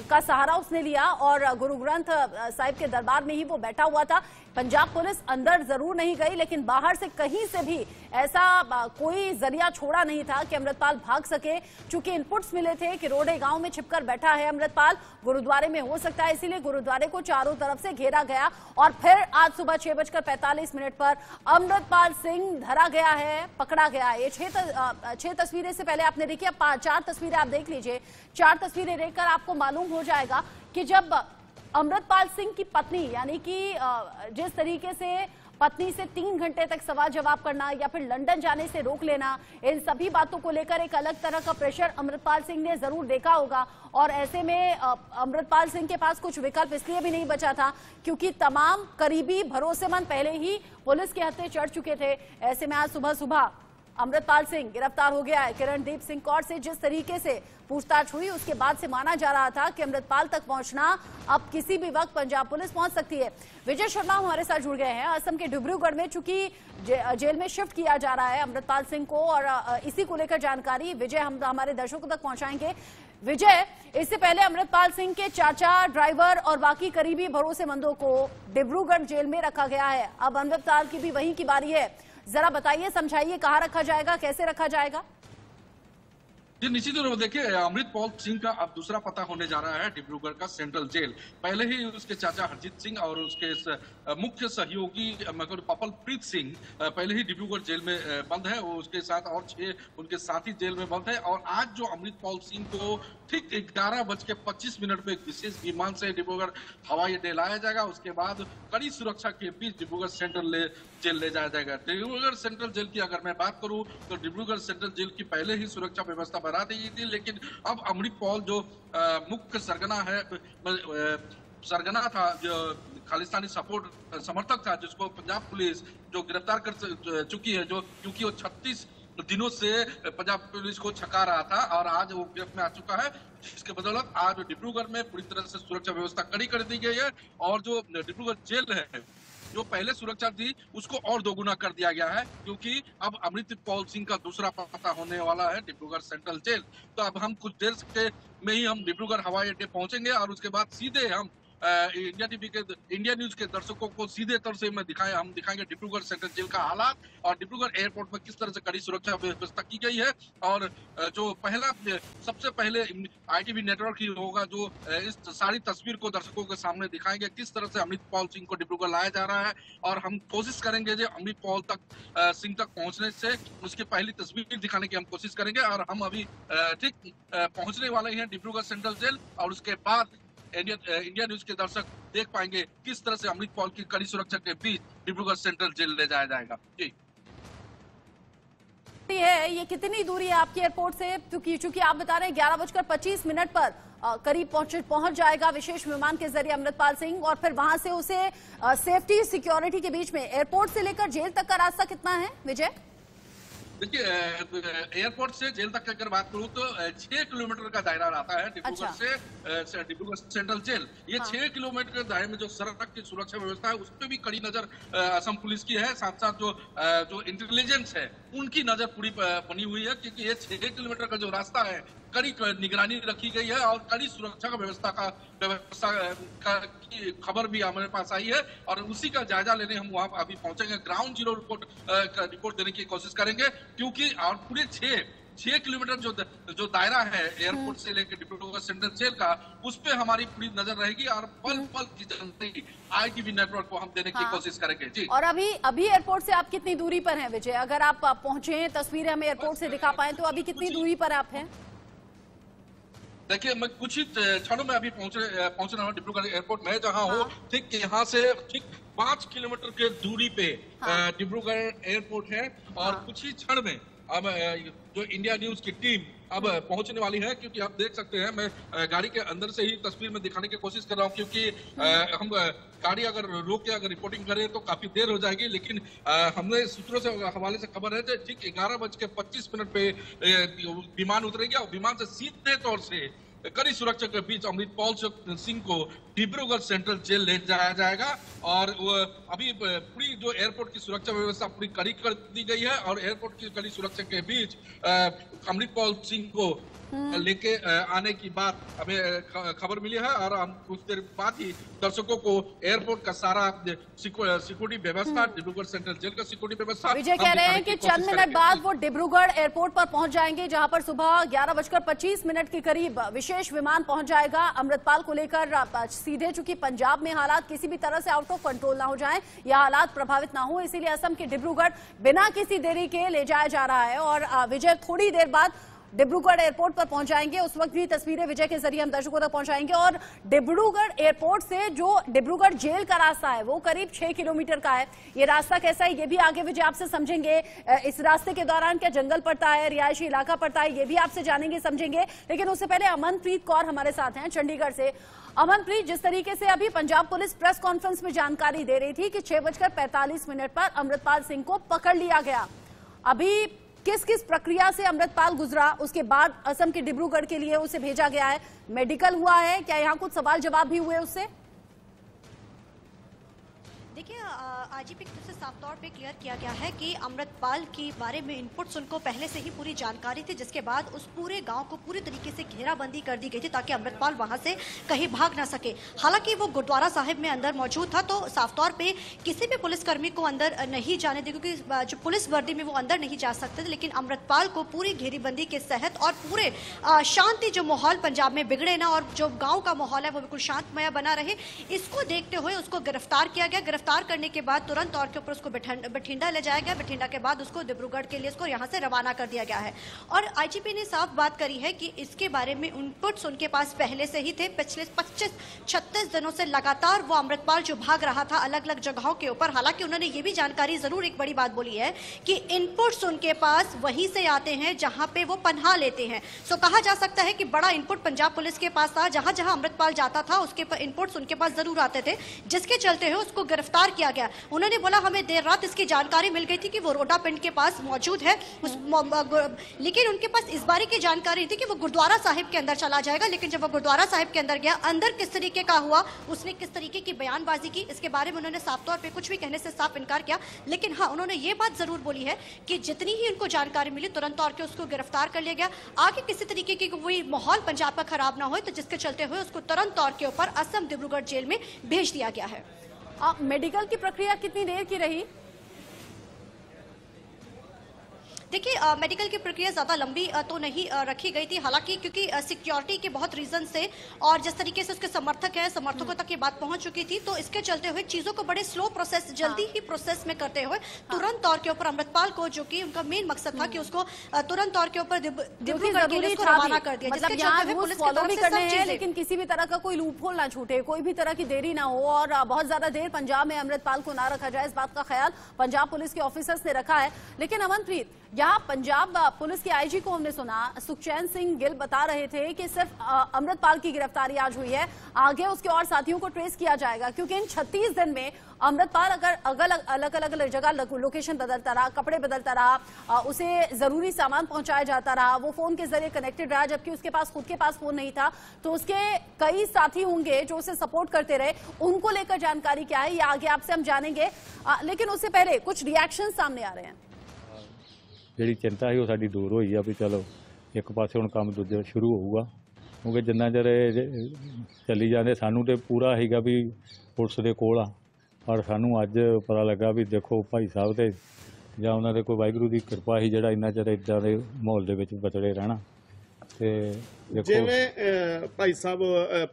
का सहारा उसने लिया और गुरु ग्रंथ साहिब के दरबार में ही वो बैठा हुआ था, पंजाब पुलिस अंदर जरूर नहीं गई, लेकिन बाहर से कहीं से भी ऐसा कोई जरिया छोड़ा नहीं था कि अमृतपाल भाग सके। चूंकि इनपुट्स मिले थे कि रोड़े गांव में छिपकर बैठा है अमृतपाल, गुरुद्वारे में हो सकता है, इसीलिए गुरुद्वारे को चारों तरफ से घेरा गया और फिर आज सुबह 6:45 पर अमृतपाल सिंह धरा गया है, पकड़ा गया है। ये 6 तस्वीरें से पहले आपने देखी, अब 4 तस्वीरें आप देख लीजिए। 4 तस्वीरें देखकर आपको मालूम हो जाएगा कि जब अमृतपाल सिंह की पत्नी यानी कि जिस तरीके से पत्नी से 3 घंटे तक सवाल जवाब करना या फिर लंदन जाने से रोक लेना, इन सभी बातों को लेकर एक अलग तरह का प्रेशर अमृतपाल सिंह ने जरूर देखा होगा। और ऐसे में अमृतपाल सिंह के पास कुछ विकल्प इसलिए भी नहीं बचा था क्योंकि तमाम करीबी भरोसेमंद पहले ही पुलिस के हत्थे चढ़ चुके थे। ऐसे में आज सुबह सुबह अमृतपाल सिंह गिरफ्तार हो गया है। किरणदीप सिंह कौर से जिस तरीके से पूछताछ हुई उसके बाद से माना जा रहा था कि अमृतपाल तक पहुंचना अब किसी भी वक्त पंजाब पुलिस पहुंच सकती है। विजय शर्मा हमारे साथ जुड़ गए हैं। असम के डिब्रूगढ़ में चूंकि जेल में शिफ्ट किया जा रहा है अमृतपाल सिंह को और इसी को लेकर जानकारी विजय हम हमारे दर्शकों तक पहुंचाएंगे। विजय, इससे पहले अमृतपाल सिंह के चाचा, ड्राइवर और बाकी करीबी भरोसेमंदों को डिब्रूगढ़ जेल में रखा गया है। अब अमृतपाल की भी वहीं की बारी है। जरा बताइए, समझाइए, कहां रखा जाएगा, कैसे रखा जाएगा? जी, निश्चित रूप से देखिए अमृतपाल सिंह का अब दूसरा पता होने जा रहा है डिब्रूगढ़ का सेंट्रल जेल। पहले ही उसके चाचा हरजीत सिंह और उसके मुख्य सहयोगी पपलप्रीत सिंह पहले ही डिब्रूगढ़ जेल में बंद है। वो उसके साथ और 6 उनके साथी जेल में बंद है। और आज जो अमृतपाल सिंह को ठीक 11:25 पे एक विशेष विमान से डिब्रूगढ़ हवाई अड्डे लाया जाएगा। उसके बाद कड़ी सुरक्षा के बीच डिब्रूगढ़ सेंट्रल जेल ले जाया जाएगा। डिब्रूगढ़ सेंट्रल जेल की अगर मैं बात करूं तो डिब्रूगढ़ सेंट्रल जेल की पहले ही सुरक्षा व्यवस्था बढ़ा दी गई थी, लेकिन अब अमृतपाल जो मुख्य सरगना था, जो खालिस्तानी समर्थक था, जिसको पंजाब पुलिस जो गिरफ्तार कर चुकी है, जो क्योंकि वो 36 दिनों से पंजाब पुलिस को छका रहा था और आज वो गिरफ्त में आ चुका है, जिसके बदौलत आज डिब्रूगढ़ में पूरी तरह से सुरक्षा व्यवस्था कड़ी कर दी गई है। और जो डिब्रूगढ़ जेल है, जो पहले सुरक्षा थी उसको और दोगुना कर दिया गया है, क्योंकि अब अमृतपाल सिंह का दूसरा पता होने वाला है डिब्रूगढ़ सेंट्रल जेल। तो अब हम कुछ देर के में ही हम डिब्रूगढ़ हवाई अड्डे पहुंचेंगे और उसके बाद सीधे हम इंडिया न्यूज के दर्शकों को सीधे तौर से हम दिखाएंगे डिब्रूगढ़ सेंट्रल जेल का हालात और डिब्रूगढ़ एयरपोर्ट में किस तरह से कड़ी सुरक्षा व्यवस्था की गई है। और जो सबसे पहले ITV नेटवर्क ही होगा जो इस सारी तस्वीर को दर्शकों के सामने दिखाएंगे, किस तरह से अमृतपाल सिंह को डिब्रूगढ़ लाया जा रहा है। और हम कोशिश करेंगे जो अमृतपाल सिंह तक पहुंचने से उसकी पहली तस्वीर दिखाने की हम कोशिश करेंगे। और हम अभी ठीक पहुंचने वाले हैं डिब्रूगढ़ सेंट्रल जेल और उसके बाद इंडिया न्यूज के दर्शक देख पाएंगे किस तरह से अमृतपाल की कड़ी सुरक्षा के बीच डिब्रूगढ़ सेंट्रल जेल ले जाया जाएगा। जी ये कितनी दूरी है आपके एयरपोर्ट से? क्योंकि आप बता रहे हैं 11:25 पर करीब पहुंच जाएगा विशेष विमान के जरिए अमृतपाल सिंह और फिर वहां से उसे सेफ्टी सिक्योरिटी के बीच में एयरपोर्ट से लेकर जेल तक का रास्ता कितना है विजय? देखिए एयरपोर्ट से जेल तक अगर बात करूं तो 6 किलोमीटर का दायरा रहता है डिब्रूगढ़ से डिब्रूगढ़ सेंट्रल जेल। ये 6 किलोमीटर के दायरे में जो सड़क की सुरक्षा व्यवस्था है उस पर भी कड़ी नजर असम पुलिस की है। साथ साथ जो इंटेलिजेंस है उनकी नजर पूरी बनी हुई है, क्योंकि ये 6 किलोमीटर का जो रास्ता है कड़ी निगरानी रखी गई है और कड़ी सुरक्षा का व्यवस्था की खबर भी हमारे पास आई है और उसी का जायजा लेने हम वहां अभी पहुंचेंगे। ग्राउंड जीरो रिपोर्ट देने की कोशिश करेंगे, क्योंकि और पूरे 6 किलोमीटर जो दायरा है एयरपोर्ट से लेकर डिब्रूगढ़ सेंट्रल जेल का, उस पे हमारी पूरी नजर रहेगी और पल पल की जानकारी ITV नेटवर्क को हम देने की कोशिश करेंगे। जी, और अभी एयरपोर्ट से आप कितनी दूरी पर हैं विजय? अगर आप पहुंचे, तस्वीरें हमें एयरपोर्ट से दिखा पाए तो अभी कितनी दूरी पर आप हैं? देखिए मैं कुछ ही क्षणों में अभी पहुंच रहा हूँ डिब्रूगढ़ एयरपोर्ट में, जहाँ हो ठीक यहाँ से ठीक 5 किलोमीटर के दूरी पे डिब्रूगढ़ एयरपोर्ट है। और कुछ ही क्षण में अब जो इंडिया न्यूज की टीम अब पहुंचने वाली है, क्योंकि आप देख सकते हैं मैं गाड़ी के अंदर से ही तस्वीर में दिखाने की कोशिश कर रहा हूं, क्योंकि हम गाड़ी अगर रोक के अगर रिपोर्टिंग करें तो काफी देर हो जाएगी। लेकिन हमने सूत्रों से हवाले से खबर है कि ठीक 11:25 पे विमान उतरेगी और विमान से सीधे तौर से कड़ी सुरक्षा के बीच अमृतपाल सिंह को डिब्रूगढ़ सेंट्रल जेल ले जाया जाएगा। और अभी पूरी जो एयरपोर्ट की सुरक्षा व्यवस्था पूरी कड़ी कर दी गई है और एयरपोर्ट की कड़ी सुरक्षा के बीच अमृतपाल सिंह को लेके आने की बात हमें खबर मिली है और हम कुछ देर बाद ही दर्शकों को एयरपोर्ट का सारा सिक्योरिटी व्यवस्था, डिब्रूगढ़ सेंट्रल जेल का सिक्योरिटी व्यवस्था, विजय कह रहे हैं कि चंद मिनट बाद वो डिब्रूगढ़ एयरपोर्ट पर पहुंच जाएंगे, जहां पर सुबह 11:25 के करीब विशेष विमान पहुंच जाएगा अमृतपाल को लेकर सीधे। चूंकि पंजाब में हालात किसी भी तरह से आउट ऑफ कंट्रोल ना हो जाए या हालात प्रभावित ना हो, इसीलिए असम के डिब्रूगढ़ बिना किसी देरी के ले जाया जा रहा है। और विजय थोड़ी देर बाद डिब्रूगढ़ एयरपोर्ट पर पहुंच जाएंगे। उस वक्त भी तस्वीरें विजय के जरिए हम दर्शकों तक पहुंचाएंगे। और डिब्रूगढ़ एयरपोर्ट से जो डिब्रूगढ़ जेल का रास्ता है वो करीब 6 किलोमीटर का है। ये रास्ता कैसा है ये भी आगे विजय आपसे समझेंगे। इस रास्ते के दौरान क्या जंगल पड़ता है, रिहायशी इलाका पड़ता है, ये भी आपसे जानेंगे समझेंगे। लेकिन उससे पहले अमनप्रीत कौर हमारे साथ हैं चंडीगढ़ से। अमनप्रीत, जिस तरीके से अभी पंजाब पुलिस प्रेस कॉन्फ्रेंस में जानकारी दे रही थी कि 6:45 पर अमृतपाल सिंह को पकड़ लिया गया, अभी किस किस प्रक्रिया से अमृतपाल गुजरा, उसके बाद असम के डिब्रूगढ़ के लिए उसे भेजा गया है, मेडिकल हुआ है, क्या यहाँ कुछ सवाल जवाब भी हुए उससे? देखिए, आईजीपी की तरफ से साफ तौर पे क्लियर किया गया है कि अमृतपाल के बारे में इनपुट्स उनको पहले से ही पूरी जानकारी थी, जिसके बाद उस पूरे गांव को पूरी तरीके से घेराबंदी कर दी गई थी ताकि अमृतपाल वहां से कहीं भाग ना सके। हालांकि वो गुरुद्वारा साहिब में अंदर मौजूद था, तो साफ तौर पे किसी भी पुलिसकर्मी को अंदर नहीं जाने दी, क्योंकि जो पुलिस वर्दी में वो अंदर नहीं जा सकते थे। लेकिन अमृतपाल को पूरी घेरीबंदी के तहत और पूरे शांति जो माहौल पंजाब में बिगड़े ना और जो गाँव का माहौल है वो बिल्कुल शांतमय बना रहे, इसको देखते हुए उसको गिरफ्तार किया गया। गिरफ्तार करने के बाद तुरंत तौर के ऊपर उसको बठिंडा ले जाया गया। बठिंडा के बाद उसको डिब्रूगढ़ के लिए उसको यहां से रवाना कर दिया गया है। और आईजीपी ने साफ बात करी है कि इसके बारे में इनपुट्स उनके पास पहले से ही थे। पिछले 25-36 दिनों से लगातार वो अमृतपाल जो भाग रहा था अलग अलग जगहों के ऊपर। हालांकि उन्होंने ये भी जानकारी जरूर एक बड़ी बात बोली है कि इनपुट्स उनके पास वहीं से आते हैं जहां पे वो पनाह लेते हैं। सो कहा जा सकता है कि बड़ा इनपुट पंजाब पुलिस के पास था। जहां जहां अमृतपाल जाता था उसके इनपुट्स उनके पास जरूर आते थे, जिसके चलते हुए उसको गिरफ्तार किया गया। उन्होंने बोला हमें देर रात इसकी जानकारी मिल गई थी कि वो रोडा पिंड के पास मौजूद है, लेकिन उनके पास इस बारे की जानकारी थी कि वो गुरुद्वारा साहिब के अंदर चला जाएगा। लेकिन जब वो गुरुद्वारा साहिब के अंदर गया, अंदर किस तरीके का हुआ, उसने किस तरीके की बयानबाजी की, इसके बारे में उन्होंने साफ तौर पे कुछ भी कहने से साफ इनकार किया। लेकिन हाँ, उन्होंने ये बात जरूर बोली है कि जितनी ही उनको जानकारी मिली तुरंत तौर पे उसको गिरफ्तार कर लिया गया। आगे किसी तरीके की कोई माहौल पंजाब का खराब ना हो, तो जिसके चलते हुए उसको तुरंत तौर के ऊपर असम डिब्रूगढ़ जेल में भेज दिया गया है। मेडिकल की प्रक्रिया कितनी देर की रही? देखिए, मेडिकल की प्रक्रिया ज़्यादा लंबी तो नहीं रखी गई थी। हालांकि क्योंकि सिक्योरिटी के बहुत रीजन से और जिस तरीके से उसके समर्थक हैं, समर्थकों तक ये बात पहुंच चुकी थी, तो इसके चलते हुए चीज़ों को बड़े स्लो प्रोसेस, जल्दी ही प्रोसेस में करते हुए तुरंत तौर के ऊपर अमृतपाल को, जो कि उनका मेन मकसद था कि उसको तुरंत तौर के ऊपर डिब्रूगढ़ के लिए रवाना कर दिया। मतलब यहाँ रूल्स फॉलो भी करने हैं, लेकिन किसी भी तरह का कोई लूपहोल ना छूटे, कोई भी तरह की देरी ना हो और बहुत ज्यादा देर पंजाब में अमृतपाल को ना रखा जाए, इस बात का ख्याल पंजाब पुलिस के ऑफिसर्स ने रखा है। लेकिन अमनप्रीत, यहाँ पंजाब पुलिस के आईजी को हमने सुना, सुखचैन सिंह गिल बता रहे थे कि सिर्फ अमृतपाल की गिरफ्तारी आज हुई है, आगे उसके और साथियों को ट्रेस किया जाएगा, क्योंकि इन 36 दिन में अमृतपाल अगर अलग अलग जगह लोकेशन बदलता रहा, कपड़े बदलता रहा, उसे जरूरी सामान पहुंचाया जाता रहा, वो फोन के जरिए कनेक्टेड रहा, जबकि उसके पास खुद के पास फोन नहीं था, तो उसके कई साथी होंगे जो उसे सपोर्ट करते रहे, उनको लेकर जानकारी क्या है ये आगे आपसे हम जानेंगे। लेकिन उससे पहले कुछ रिएक्शन सामने आ रहे हैं। ਜਿਹੜੀ चिंता है वो साडी दूर हुई है भी चलो एक पासे हुण काम दूजे शुरू होऊगा, क्योंकि जिन्ना चਿਰ चली जाते सानू तो पूरा हैगा भी पुलिस के कोल आ, पर सानू अज पता लगा भी देखो भाई साहब ते जां उन्हां दे कोई वाहिगुरू की कृपा ही जिहड़ा इन्ना चਿਰ इदां दे माहौल दे विच बचड़े रहना। जिवें भाई साहब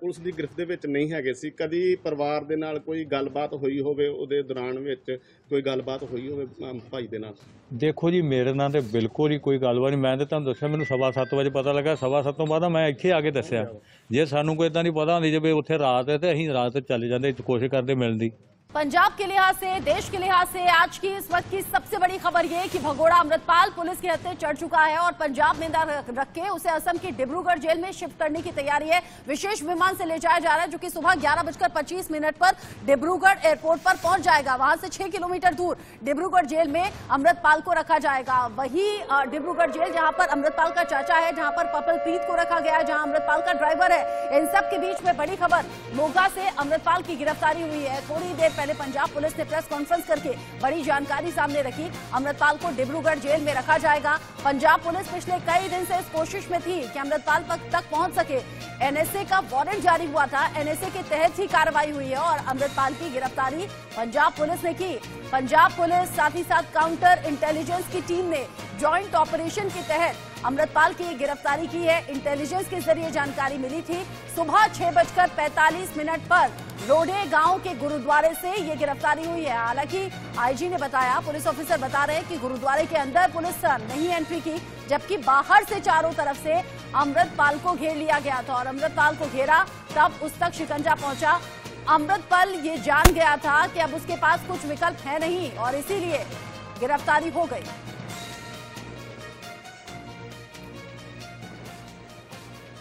पुलिस की गिरफ्त दे विच नहीं हैगे सी, कदी परिवार दे नाल कोई गलबात हुई होवे, उहदे दौरान विच कोई गलबात हुई होवे भाई दे नाल? देखो जी, मेरे नाल तो बिल्कुल ही कोई गलबात नहीं। मैं तो तुहानूं दस्सिया मैनूं 7:15 बजे पता लगा, 7:15 तो बाद मैं इत्थे आके दस्सिया। जे सानूं कोई इदां दी पता हुंदी जे उत्थे रात है तो असीं रात चले जांदे, कोशिश करते मिलण दी। पंजाब के लिहाज से, देश के लिहाज से आज की इस वक्त की सबसे बड़ी खबर ये कि भगोड़ा अमृतपाल पुलिस के हत्थे चढ़ चुका है और पंजाब में रख के उसे असम की डिब्रूगढ़ जेल में शिफ्ट करने की तैयारी है। विशेष विमान से ले जाया जा रहा है, जो कि सुबह 11:25 पर डिब्रूगढ़ एयरपोर्ट पर पहुंच जाएगा। वहां से 6 किलोमीटर दूर डिब्रूगढ़ जेल में अमृतपाल को रखा जाएगा। वही डिब्रूगढ़ जेल जहां पर अमृतपाल का चाचा है, जहां पर पपलप्रीत को रखा गया है, जहां अमृतपाल का ड्राइवर है। इन सब के बीच में बड़ी खबर, मोगा से अमृतपाल की गिरफ्तारी हुई है। थोड़ी देर पहले पंजाब पुलिस ने प्रेस कॉन्फ्रेंस करके बड़ी जानकारी सामने रखी। अमृतपाल को डिब्रूगढ़ जेल में रखा जाएगा। पंजाब पुलिस पिछले कई दिन से इस कोशिश में थी कि अमृतपाल तक पहुंच सके। एनएसए का वारंट जारी हुआ था, एनएसए के तहत ही कार्रवाई हुई है और अमृतपाल की गिरफ्तारी पंजाब पुलिस ने की। पंजाब पुलिस साथ ही साथ काउंटर इंटेलिजेंस की टीम ने ज्वाइंट ऑपरेशन के तहत अमृतपाल की गिरफ्तारी की है। इंटेलिजेंस के जरिए जानकारी मिली थी। सुबह 6:45 पर रोडे गांव के गुरुद्वारे से ये गिरफ्तारी हुई है। हालांकि आईजी ने बताया, पुलिस ऑफिसर बता रहे हैं कि गुरुद्वारे के अंदर पुलिस नहीं एंट्री की, जबकि बाहर से चारों तरफ से अमृतपाल को घेर लिया गया था और अमृतपाल को घेरा तब उस तक शिकंजा पहुंचा। अमृतपाल ये जान गया था कि अब उसके पास कुछ विकल्प है नहीं और इसीलिए गिरफ्तारी हो गई।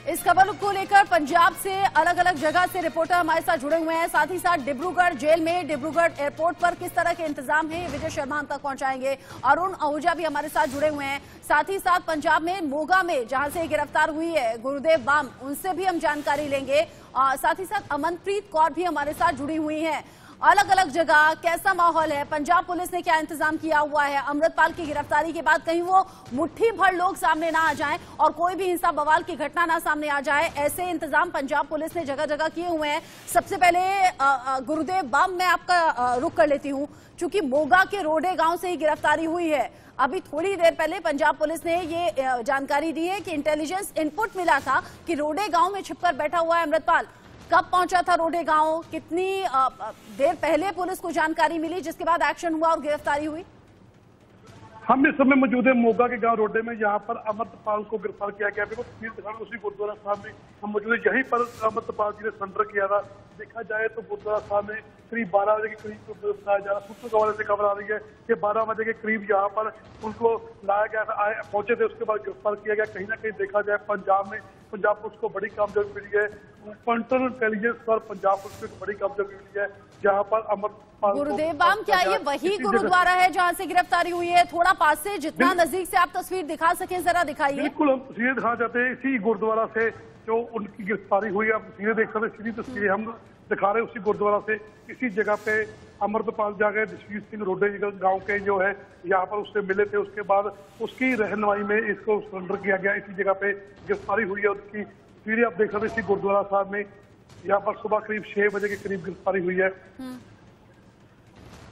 इस खबर को लेकर पंजाब से अलग अलग जगह से रिपोर्टर हमारे साथ जुड़े हुए हैं। साथ ही साथ डिब्रूगढ़ जेल में, डिब्रूगढ़ एयरपोर्ट पर किस तरह के इंतजाम हैं, विजय शर्मा हम तक पहुंचाएंगे। अरुण आहूजा भी हमारे साथ जुड़े हुए हैं। साथ ही साथ पंजाब में मोगा में जहां से गिरफ्तार हुई है गुरुदेव बाम, उनसे भी हम जानकारी लेंगे। साथ ही साथ अमनप्रीत कौर भी हमारे साथ जुड़ी हुई है। अलग अलग जगह कैसा माहौल है, पंजाब पुलिस ने क्या इंतजाम किया हुआ है, अमृतपाल की गिरफ्तारी के बाद कहीं वो मुट्ठी भर लोग सामने ना आ जाएं और कोई भी हिंसा बवाल की घटना ना सामने आ जाए, ऐसे इंतजाम पंजाब पुलिस ने जगह जगह किए हुए हैं। सबसे पहले गुरुदेव बाम, मैं आपका रुख कर लेती हूं, चूंकि मोगा के रोडे गांव से ही गिरफ्तारी हुई है। अभी थोड़ी देर पहले पंजाब पुलिस ने ये जानकारी दी है कि इंटेलिजेंस इनपुट मिला था कि रोडे गांव में छिपकर बैठा हुआ है अमृतपाल। कब पहुंचा था रोडे गांव, कितनी देर पहले पुलिस को जानकारी मिली जिसके बाद एक्शन हुआ और गिरफ्तारी हुई? हम इस समय मौजूद है मोगा के गांव रोडे में, यहाँ पर अमृतपाल को गिरफ्तार किया गया। देखो तस्वीर दिखा उसी गुरुद्वारा साहब में हम मौजूद है। यहीं पर अमृतपाल जी ने सरेंडर किया था। देखा जाए तो गुरुद्वारा साहब में करीब 12 बजे के करीब बताया जा रहा, सूत्रों के हवाले से खबर आ रही है कि 12 बजे के करीब यहाँ पर उनको लाया गया था, पहुंचे थे, उसके बाद गिरफ्तार किया गया। कहीं ना कहीं देखा जाए पंजाब में, पंजाब पुलिस को बड़ी कामयाबी मिली है, काउंटर इंटेलिजेंस पर पंजाब पुलिस को बड़ी कामयाबी मिली है, जहाँ पर अमृतपाल गुरुदेव बाम, क्या ये वही गुरुद्वारा है जहाँ से गिरफ्तारी हुई है? थोड़ा पास से, जितना नजदीक से आप तस्वीर दिखा सकें जरा दिखाइए। बिल्कुल, हम तस्वीरें दिखाना चाहते हैं इसी गुरुद्वारा से जो उनकी गिरफ्तारी हुई है। आप तस्वीरें देख सकते हैं, सीधी तस्वीरें हम दिखा रहे हैं उसी गुरुद्वारा से। इसी जगह पे अमृतपाल जाकर जसवीर सिंह रोडे गांव के जो है यहाँ पर उससे मिले थे, उसके बाद उसकी रहनुमाई में इसको सरेंडर किया गया। इसी जगह पे गिरफ्तारी हुई है। उसकी तस्वीरें आप देख सकते हैं इसी गुरुद्वारा साहब में। यहाँ पर सुबह करीब 6 बजे के करीब गिरफ्तारी हुई है।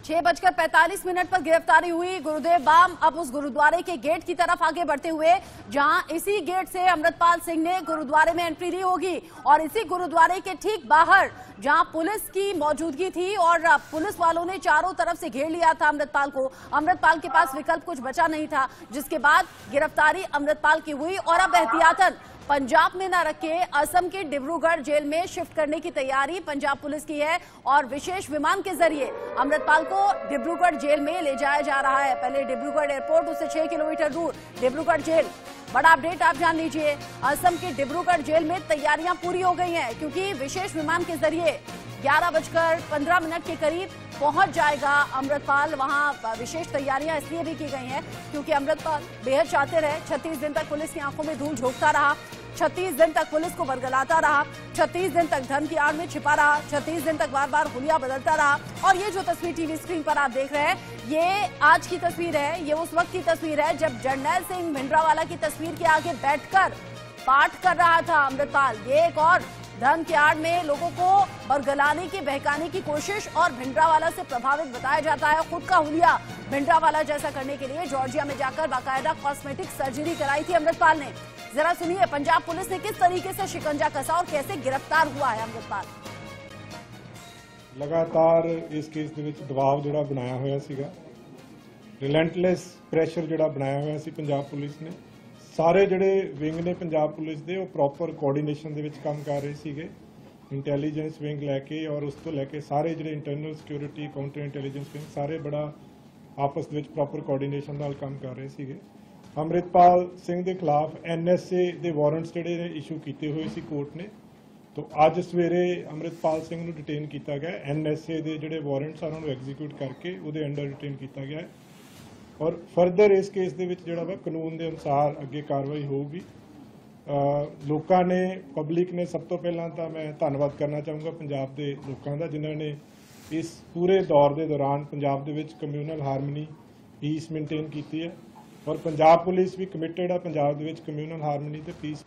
6:45 पर गिरफ्तारी हुई गुरुदेव बाम। अब उस गुरुद्वारे के गेट की तरफ आगे बढ़ते हुए, जहां इसी गेट से अमृतपाल सिंह ने गुरुद्वारे में एंट्री ली होगी और इसी गुरुद्वारे के ठीक बाहर जहां पुलिस की मौजूदगी थी और पुलिस वालों ने चारों तरफ से घेर लिया था अमृतपाल को। अमृतपाल के पास विकल्प कुछ बचा नहीं था, जिसके बाद गिरफ्तारी अमृतपाल की हुई और अब एहतियातन पंजाब में न रखे असम के डिब्रूगढ़ जेल में शिफ्ट करने की तैयारी पंजाब पुलिस की है और विशेष विमान के जरिए अमृतपाल को डिब्रूगढ़ जेल में ले जाया जा रहा है। पहले डिब्रूगढ़ एयरपोर्ट, उससे 6 किलोमीटर दूर डिब्रूगढ़ जेल। बड़ा अपडेट आप जान लीजिए, असम के डिब्रूगढ़ जेल में तैयारियां पूरी हो गई हैं क्योंकि विशेष विमान के जरिए 11:15 के करीब पहुंच जाएगा अमृतपाल। वहां विशेष तैयारियां इसलिए भी की गई हैं क्योंकि अमृतपाल बेहद चाहते रहे। 36 दिन तक पुलिस की आंखों में धूल झोंकता रहा, 36 दिन तक पुलिस को बरगलाता रहा, 36 दिन तक धन की आड़ में छिपा रहा, 36 दिन तक बार बार हुलिया बदलता रहा। और ये जो तस्वीर टीवी स्क्रीन पर आप देख रहे हैं, ये आज की तस्वीर है। ये उस वक्त की तस्वीर है जब जर्नैल सिंह भिंडरावाला की तस्वीर के आगे बैठकर पाठ कर रहा था अमृतपाल। ये एक और धन की आड़ में लोगों को बरगलाने की, बहकाने की कोशिश और भिंडरावाला से प्रभावित बताया जाता है। खुद का हुलिया भिंडरावाला जैसा करने के लिए जॉर्जिया में जाकर बाकायदा कॉस्मेटिक सर्जरी कराई थी अमृतपाल ने। जरा सुनिए पंजाब पुलिस ने किस तरीके से शिकंजा कसा और कैसे गिरफ्तार हुआ है अमृतपाल। लगातार इस केस ਦੇ ਵਿੱਚ ਦਬਾਅ ਜਿਹੜਾ ਬਣਾਇਆ ਹੋਇਆ ਸੀਗਾ, ਰਿਲੈਂਟਲੈਸ ਪ੍ਰੈਸ਼ਰ ਜਿਹੜਾ ਬਣਾਇਆ ਹੋਇਆ ਸੀ ਪੰਜਾਬ ਪੁਲਿਸ ਨੇ। ਸਾਰੇ ਜਿਹੜੇ ਵਿੰਗ ਨੇ ਪੰਜਾਬ ਪੁਲਿਸ ਦੇ, ਉਹ ਪ੍ਰੋਪਰ ਕੋਆਰਡੀਨੇਸ਼ਨ ਦੇ ਵਿੱਚ ਕੰਮ ਕਰ ਰਹੇ ਸੀਗੇ। ਇੰਟੈਲੀਜੈਂਸ ਵਿੰਗ ਲੈ ਕੇ ਔਰ ਉਸ ਤੋਂ ਲੈ ਕੇ ਸਾਰੇ ਜਿਹੜੇ internal security, counter intelligence wing, ਸਾਰੇ ਬੜਾ ਆਪਸ ਦੇ ਵਿੱਚ ਪ੍ਰੋਪਰ ਕੋਆਰਡੀਨੇਸ਼ਨ ਨਾਲ ਕੰਮ ਕਰ ਰਹੇ ਸੀਗੇ। ਅੰਮ੍ਰਿਤਪਾਲ ਸਿੰਘ ਦੇ ਖਿਲਾਫ NSA ਦੇ ਵਾਰੰਟਸ ਜਿਹੜੇ ਨੇ ਇਸ਼ੂ ਕੀਤੇ ਹੋਏ ਸੀ ਕੋਰਟ ਨੇ। तो अज सवेरे अमृतपाल सिंह ਨੂੰ डिटेन किया गया। NSA ਦੇ ਜਿਹੜੇ ਵਾਰੰਟਸ ਆ ਉਹਨਾਂ ਨੂੰ ਐਗਜ਼ੀਕਿਊਟ ਕਰਕੇ ਉਹਦੇ ਅੰਡਰ डिटेन किया गया है और फर्दर इस केस ਦੇ ਵਿੱਚ ਜਿਹੜਾ ਵਾ ਕਾਨੂੰਨ ਦੇ ਅਨੁਸਾਰ ਅੱਗੇ ਕਾਰਵਾਈ ਹੋਊਗੀ। ਲੋਕਾਂ ਨੇ, ਪਬਲਿਕ ਨੇ, ਸਭ ਤੋਂ ਪਹਿਲਾਂ ਤਾਂ ਮੈਂ ਧੰਨਵਾਦ ਕਰਨਾ ਚਾਹੂੰਗਾ ਪੰਜਾਬ ਦੇ ਲੋਕਾਂ ਦਾ ਜਿਨ੍ਹਾਂ ਨੇ ਇਸ ਪੂਰੇ ਦੌਰ ਦੇ ਦੌਰਾਨ ਪੰਜਾਬ ਦੇ ਵਿੱਚ ਕਮਿਊਨਲ ਹਾਰਮਨੀ, ਪੀਸ ਮੇਨਟੇਨ ਕੀਤੀ ਹੈ और पंजाब पुलिस भी कमिटेड है पंजाब ਦੇ ਵਿੱਚ ਕਮਿਊਨਲ ਹਾਰਮਨੀ ਤੇ ਪੀਸ।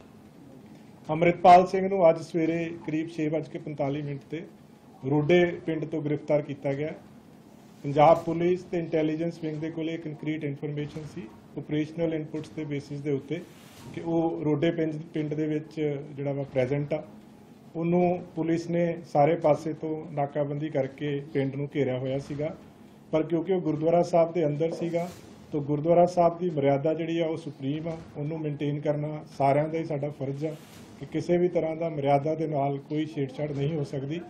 अमृतपाल सिंह ਨੂੰ ਅੱਜ ਸਵੇਰੇ ਕਰੀਬ 6:45 ਤੇ ਰੋਡੇ ਪਿੰਡ ਤੋਂ ਗ੍ਰਿਫਤਾਰ ਕੀਤਾ ਗਿਆ। ਪੰਜਾਬ ਪੁਲਿਸ ਤੇ ਇੰਟੈਲੀਜੈਂਸ ਵਿੰਗ ਦੇ ਕੋਲੇ ਕੰਕਰੀਟ ਇਨਫੋਰਮੇਸ਼ਨ ਸੀ। ਆਪਰੇਸ਼ਨਲ ਇਨਪੁਟਸ ਦੇ ਬੇਸਿਸ ਦੇ ਉੱਤੇ ਕਿ ਉਹ ਰੋਡੇ ਪਿੰਡ ਦੇ ਵਿੱਚ ਜਿਹੜਾ ਵਾ ਪ੍ਰੈਜ਼ੈਂਟ ਆ। ਉਹਨੂੰ ਪੁਲਿਸ ਨੇ ਸਾਰੇ ਪਾਸੇ ਤੋਂ ਨਾਕਾਬੰਦੀ ਕਰਕੇ ਪਿੰਡ ਨੂੰ ਘੇਰਿਆ ਹੋਇਆ ਸੀਗਾ, ਪਰ ਕਿਉਂਕਿ ਉਹ ਗੁਰਦੁਆਰਾ ਸਾਹਿਬ ਦੇ ਅੰਦਰ ਸੀਗਾ ਤਾਂ ਗੁਰਦੁਆਰਾ ਸਾਹਿਬ ਦੀ ਮਰਿਆਦਾ ਜਿਹੜੀ ਆ ਉਹ ਸੁਪਰੀਮ ਆ, ਉਹਨੂੰ ਮੇਨਟੇਨ ਕਰਨਾ ਸਾਰਿਆਂ ਦਾ ਹੀ ਸਾਡਾ ਫਰਜ਼ ਆ ਕਿ ਕਿਸੇ ਵੀ ਤਰ੍ਹਾਂ ਦਾ ਮਰਿਆਦਾ ਦੇ ਨਾਲ ਕੋਈ ਛੇੜਛਾੜ ਨਹੀਂ ਹੋ ਸਕਦੀ।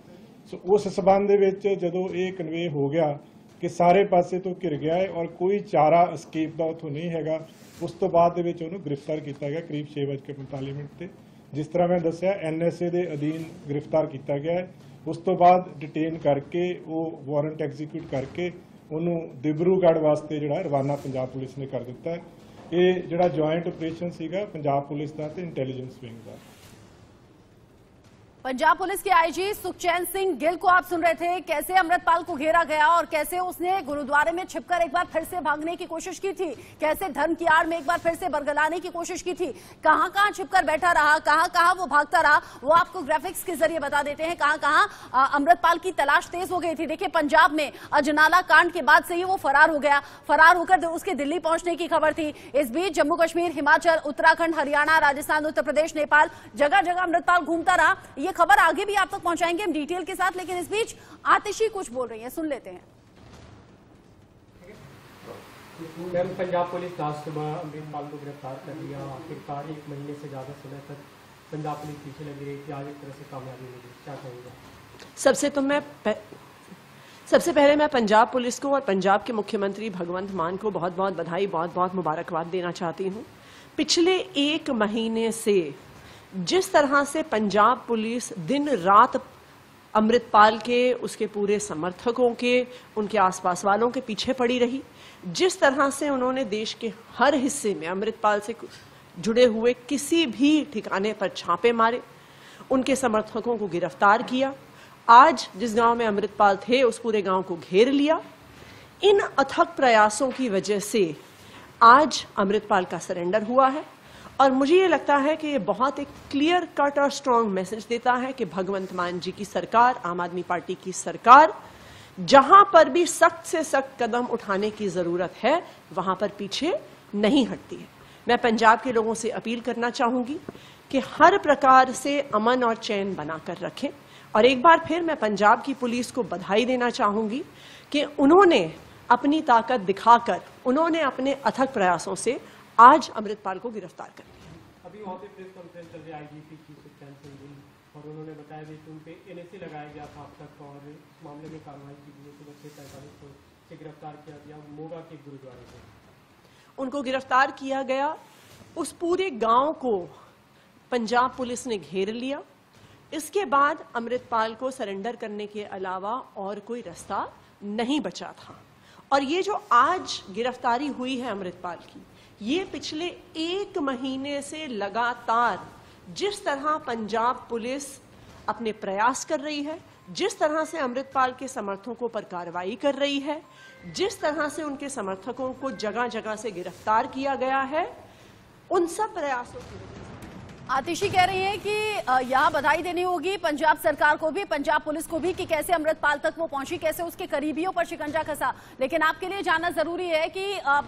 ਸੋ ਉਸ ਸਬੰਧ ਦੇ ਵਿੱਚ ਜਦੋਂ ਇਹ ਕਨਵੇ ਹੋ ਗਿਆ ਕਿ ਸਾਰੇ ਪਾਸੇ ਤੋਂ ਘਿਰ ਗਿਆ ਹੈ ਔਰ ਕੋਈ ਚਾਰਾ escape ਦਾ ਉੱਥੋਂ ਨਹੀਂ ਹੈਗਾ, ਉਸ ਤੋਂ ਬਾਅਦ ਦੇ ਵਿੱਚ ਉਹਨੂੰ ਗ੍ਰਿਫਤਾਰ ਕੀਤਾ ਗਿਆ ਕਰੀਬ 6:45 ਮਿੰਟ ਤੇ। ਜਿਸ ਤਰ੍ਹਾਂ ਮੈਂ ਦੱਸਿਆ NSA ਦੇ ਅਧੀਨ ਗ੍ਰਿਫਤਾਰ ਕੀਤਾ ਗਿਆ ਹੈ। ਉਸ ਤੋਂ ਬਾਅਦ ਡਿਟੇਨ ਕਰਕੇ ਉਹ ਵਾਰੰਟ ਐਗਜ਼ੀਕਿਊਟ ਕਰਕੇ ਉਹਨੂੰ ਦਿਬਰੂਗੜ੍ਹ ਵਾਸਤੇ ਜਿਹੜਾ ਰਵਾਨਾ ਪੰਜਾਬ ਪੁਲਿਸ ਨੇ ਕਰ ਦਿੱਤਾ ਹੈ। ਇਹ ਜਿਹੜਾ ਜੁਆਇੰਟ ਆਪਰੇਸ਼ਨ ਸੀਗਾ ਪੰਜਾਬ ਪੁਲਿਸ ਦਾ ਤੇ ਇੰਟੈਲੀਜੈਂਸ ਵਿੰਗ ਦਾ। पंजाब पुलिस के आईजी सुखचैन सिंह गिल को आप सुन रहे थे, कैसे अमृतपाल को घेरा गया और कैसे उसने गुरुद्वारे में छिपकर एक बार फिर से भागने की कोशिश की थी, कैसे धर्म की आड़ में एक बार फिर से बरगलाने की कोशिश की थी, कहां कहां छिपकर बैठा रहा, कहां कहां वो भागता रहा, वो आपको ग्राफिक्स के जरिए बता देते हैं। कहां कहां अमृतपाल की तलाश तेज हो गई थी। देखिए, पंजाब में अजनाला कांड के बाद से ही वो फरार हो गया, फरार होकर उसके दिल्ली पहुंचने की खबर थी। इस बीच जम्मू कश्मीर, हिमाचल, उत्तराखंड, हरियाणा, राजस्थान, उत्तर प्रदेश, नेपाल, जगह जगह अमृतपाल घूमता रहा। ये खबर आगे भी आप तक पहुंचाएंगे हम डिटेल के साथ, लेकिन इस बीच आतिशी कुछ बोल रही है, सुन लेते हैं। मैम, पंजाब पुलिस आज सुबह अमृतपाल को गिरफ्तार कर लिया। आखिरकार 1 महीने से ज्यादा समय तक पंजाब पुलिस पीछे लगी रही थी, आज एक तरह से कामयाबी मिली, क्या कहेंगे? सबसे पहले मैं पंजाब पुलिस को और पंजाब के मुख्यमंत्री भगवंत मान को बहुत बहुत बधाई, बहुत बहुत मुबारकबाद देना चाहती हूँ। पिछले 1 महीने से जिस तरह से पंजाब पुलिस दिन रात अमृतपाल के, उसके पूरे समर्थकों के, उनके आसपास वालों के पीछे पड़ी रही, जिस तरह से उन्होंने देश के हर हिस्से में अमृतपाल से जुड़े हुए किसी भी ठिकाने पर छापे मारे, उनके समर्थकों को गिरफ्तार किया, आज जिस गांव में अमृतपाल थे उस पूरे गांव को घेर लिया, इन अथक प्रयासों की वजह से आज अमृतपाल का सरेंडर हुआ है। और मुझे ये लगता है कि ये बहुत एक क्लियर कट और स्ट्रॉन्ग मैसेज देता है कि भगवंत मान जी की सरकार, आम आदमी पार्टी की सरकार, जहां पर भी सख्त से सख्त कदम उठाने की जरूरत है वहां पर पीछे नहीं हटती है। मैं पंजाब के लोगों से अपील करना चाहूंगी कि हर प्रकार से अमन और चैन बनाकर रखें। और एक बार फिर मैं पंजाब की पुलिस को बधाई देना चाहूंगी कि उन्होंने अपनी ताकत दिखाकर, उन्होंने अपने अथक प्रयासों से आज अमृतपाल को गिरफ्तार कर लिया। अभी वहाँ पे प्रेस कॉन्फ्रेंस चल रही आईजीपी की सुखचैन सिंह गिल, और उन्होंने बताया कि उन पे NSA लगाया गया था अब तक, और इस मामले में कार्रवाई की गई। सुबह 6:45 को से गिरफ्तार किया गया मोगा के गुरुद्वारे से। उनको गिरफ्तार किया गया, उस पूरे गांव को पंजाब पुलिस ने घेर लिया। इसके बाद अमृतपाल को सरेंडर करने के अलावा और कोई रास्ता नहीं बचा था। और ये जो आज गिरफ्तारी हुई है अमृतपाल की, ये पिछले 1 महीने से लगातार जिस तरह पंजाब पुलिस अपने प्रयास कर रही है, जिस तरह से अमृतपाल के समर्थकों पर कार्रवाई कर रही है, जिस तरह से उनके समर्थकों को जगह जगह से गिरफ्तार किया गया है, उन सब प्रयासों की वजह से आतिशी कह रही है कि यहाँ बधाई देनी होगी पंजाब सरकार को भी, पंजाब पुलिस को भी, कि कैसे अमृतपाल तक वो पहुंची, कैसे उसके करीबियों पर शिकंजा कसा। लेकिन आपके लिए जानना जरूरी है कि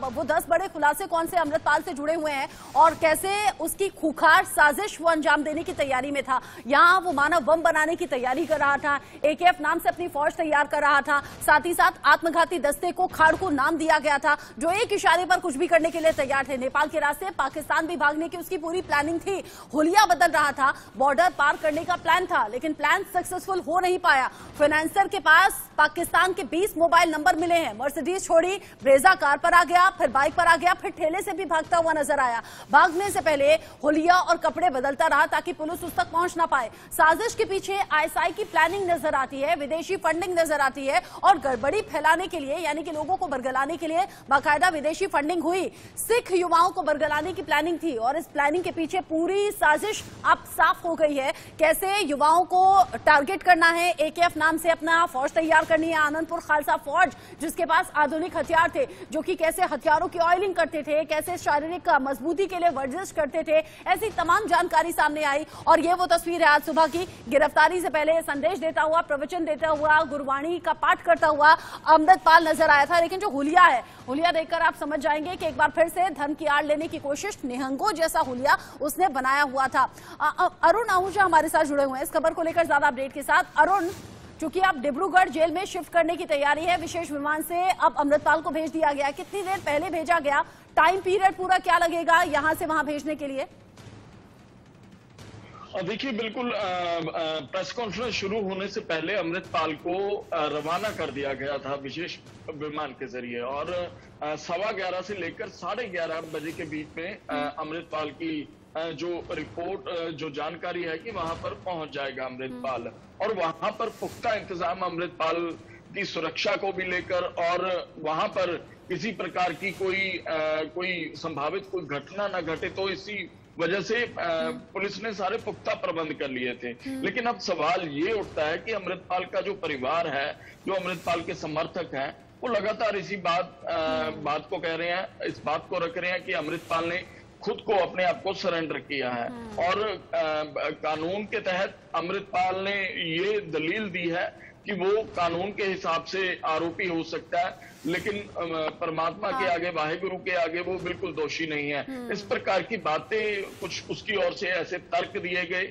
वो 10 बड़े खुलासे कौन से अमृतपाल से जुड़े हुए हैं और कैसे उसकी खूंखार साजिश वो अंजाम देने की तैयारी में था। यहाँ वो मानव बम बनाने की तैयारी कर रहा था, AKF नाम से अपनी फौज तैयार कर रहा था, साथ ही साथ आत्मघाती दस्ते को खाड़कू नाम दिया गया था, जो एक इशारे पर कुछ भी करने के लिए तैयार थे। नेपाल के रास्ते पाकिस्तान भी भागने की उसकी पूरी प्लानिंग थी, हुलिया बदल रहा था, बॉर्डर पार करने का प्लान था, लेकिन प्लान सक्सेसफुल हो नहीं पाया। फाइनेंसर के पास पाकिस्तान के 20 मोबाइल नंबर मिले हैं। मर्सिडीज छोड़ी, ब्रेजा कार पर आ गया, फिर बाइक पर आ गया, फिर ठेले से भी भागता हुआ नजर आया। भागने से पहले हुलिया और कपड़े बदलता रहा ताकि पुलिस उस तक पहुंच ना पाए। साजिश के पीछे ISI की प्लानिंग नजर आती है, विदेशी फंडिंग नजर आती है और गड़बड़ी फैलाने के लिए, यानी कि लोगों को बरगलाने के लिए बाकायदा विदेशी फंडिंग हुई। सिख युवाओं को बरगलाने की प्लानिंग थी और इस प्लानिंग के पीछे पूरी साजिश अब साफ हो गई है। कैसे युवाओं को टारगेट करना है, एकेएफ नाम से अपना फौज तैयार करनी है, आनंदपुर खालसा फौज जिसके पास आधुनिक हथियार थे, जो कि कैसे हथियारों की ऑयलिंग करते थे, कैसे शारीरिक मजबूती के लिए वर्जिश करते थे, ऐसी तमाम जानकारी सामने आई। और ये वो तस्वीर है आज सुबह की। गिरफ्तारी से पहले संदेश देता हुआ, प्रवचन देता हुआ, गुरबाणी का पाठ करता हुआ अमृतपाल नजर आया था। लेकिन जो हुलिया है, हुलिया देखकर आप समझ जाएंगे कि एक बार फिर से धन की आड़ लेने की कोशिश, निहंगों जैसा हुलिया उसने बनाया हुआ था। अरुण आहूजा हमारे साथ जुड़े हुए हैं इस खबर को लेकर ज्यादा अपडेट के साथ। अरुण, चूंकि अब डिब्रूगढ़ जेल में शिफ्ट करने की तैयारी है, विशेष विमान से अब अमृतपाल को भेज दिया गया, कितनी देर पहले भेजा गया, टाइम पीरियड पूरा क्या लगेगा यहां से वहां भेजने के लिए? देखिए, बिल्कुल प्रेस कॉन्फ्रेंस शुरू होने से पहले अमृतपाल को रवाना कर दिया गया था विशेष विमान के जरिए, और 11:15 से लेकर 11:30 बजे के बीच में अमृतपाल की जो रिपोर्ट, जो जानकारी है कि वहां पर पहुंच जाएगा अमृतपाल, और वहां पर पुख्ता इंतजाम अमृतपाल की सुरक्षा को भी लेकर, और वहां पर किसी प्रकार की कोई संभावित कोई घटना न घटे, तो इसी वजह से पुलिस ने सारे पुख्ता प्रबंध कर लिए थे। लेकिन अब सवाल ये उठता है कि अमृतपाल का जो परिवार है, जो अमृतपाल के समर्थक हैं, वो लगातार इसी बात को कह रहे हैं, इस बात को रख रहे हैं कि अमृतपाल ने खुद को अपने आप को सरेंडर किया है, और कानून के तहत अमृतपाल ने ये दलील दी है कि वो कानून के हिसाब से आरोपी हो सकता है, लेकिन परमात्मा के आगे, वाहेगुरु के आगे वो बिल्कुल दोषी नहीं है। इस प्रकार की बातें कुछ उसकी ओर से ऐसे तर्क दिए गए,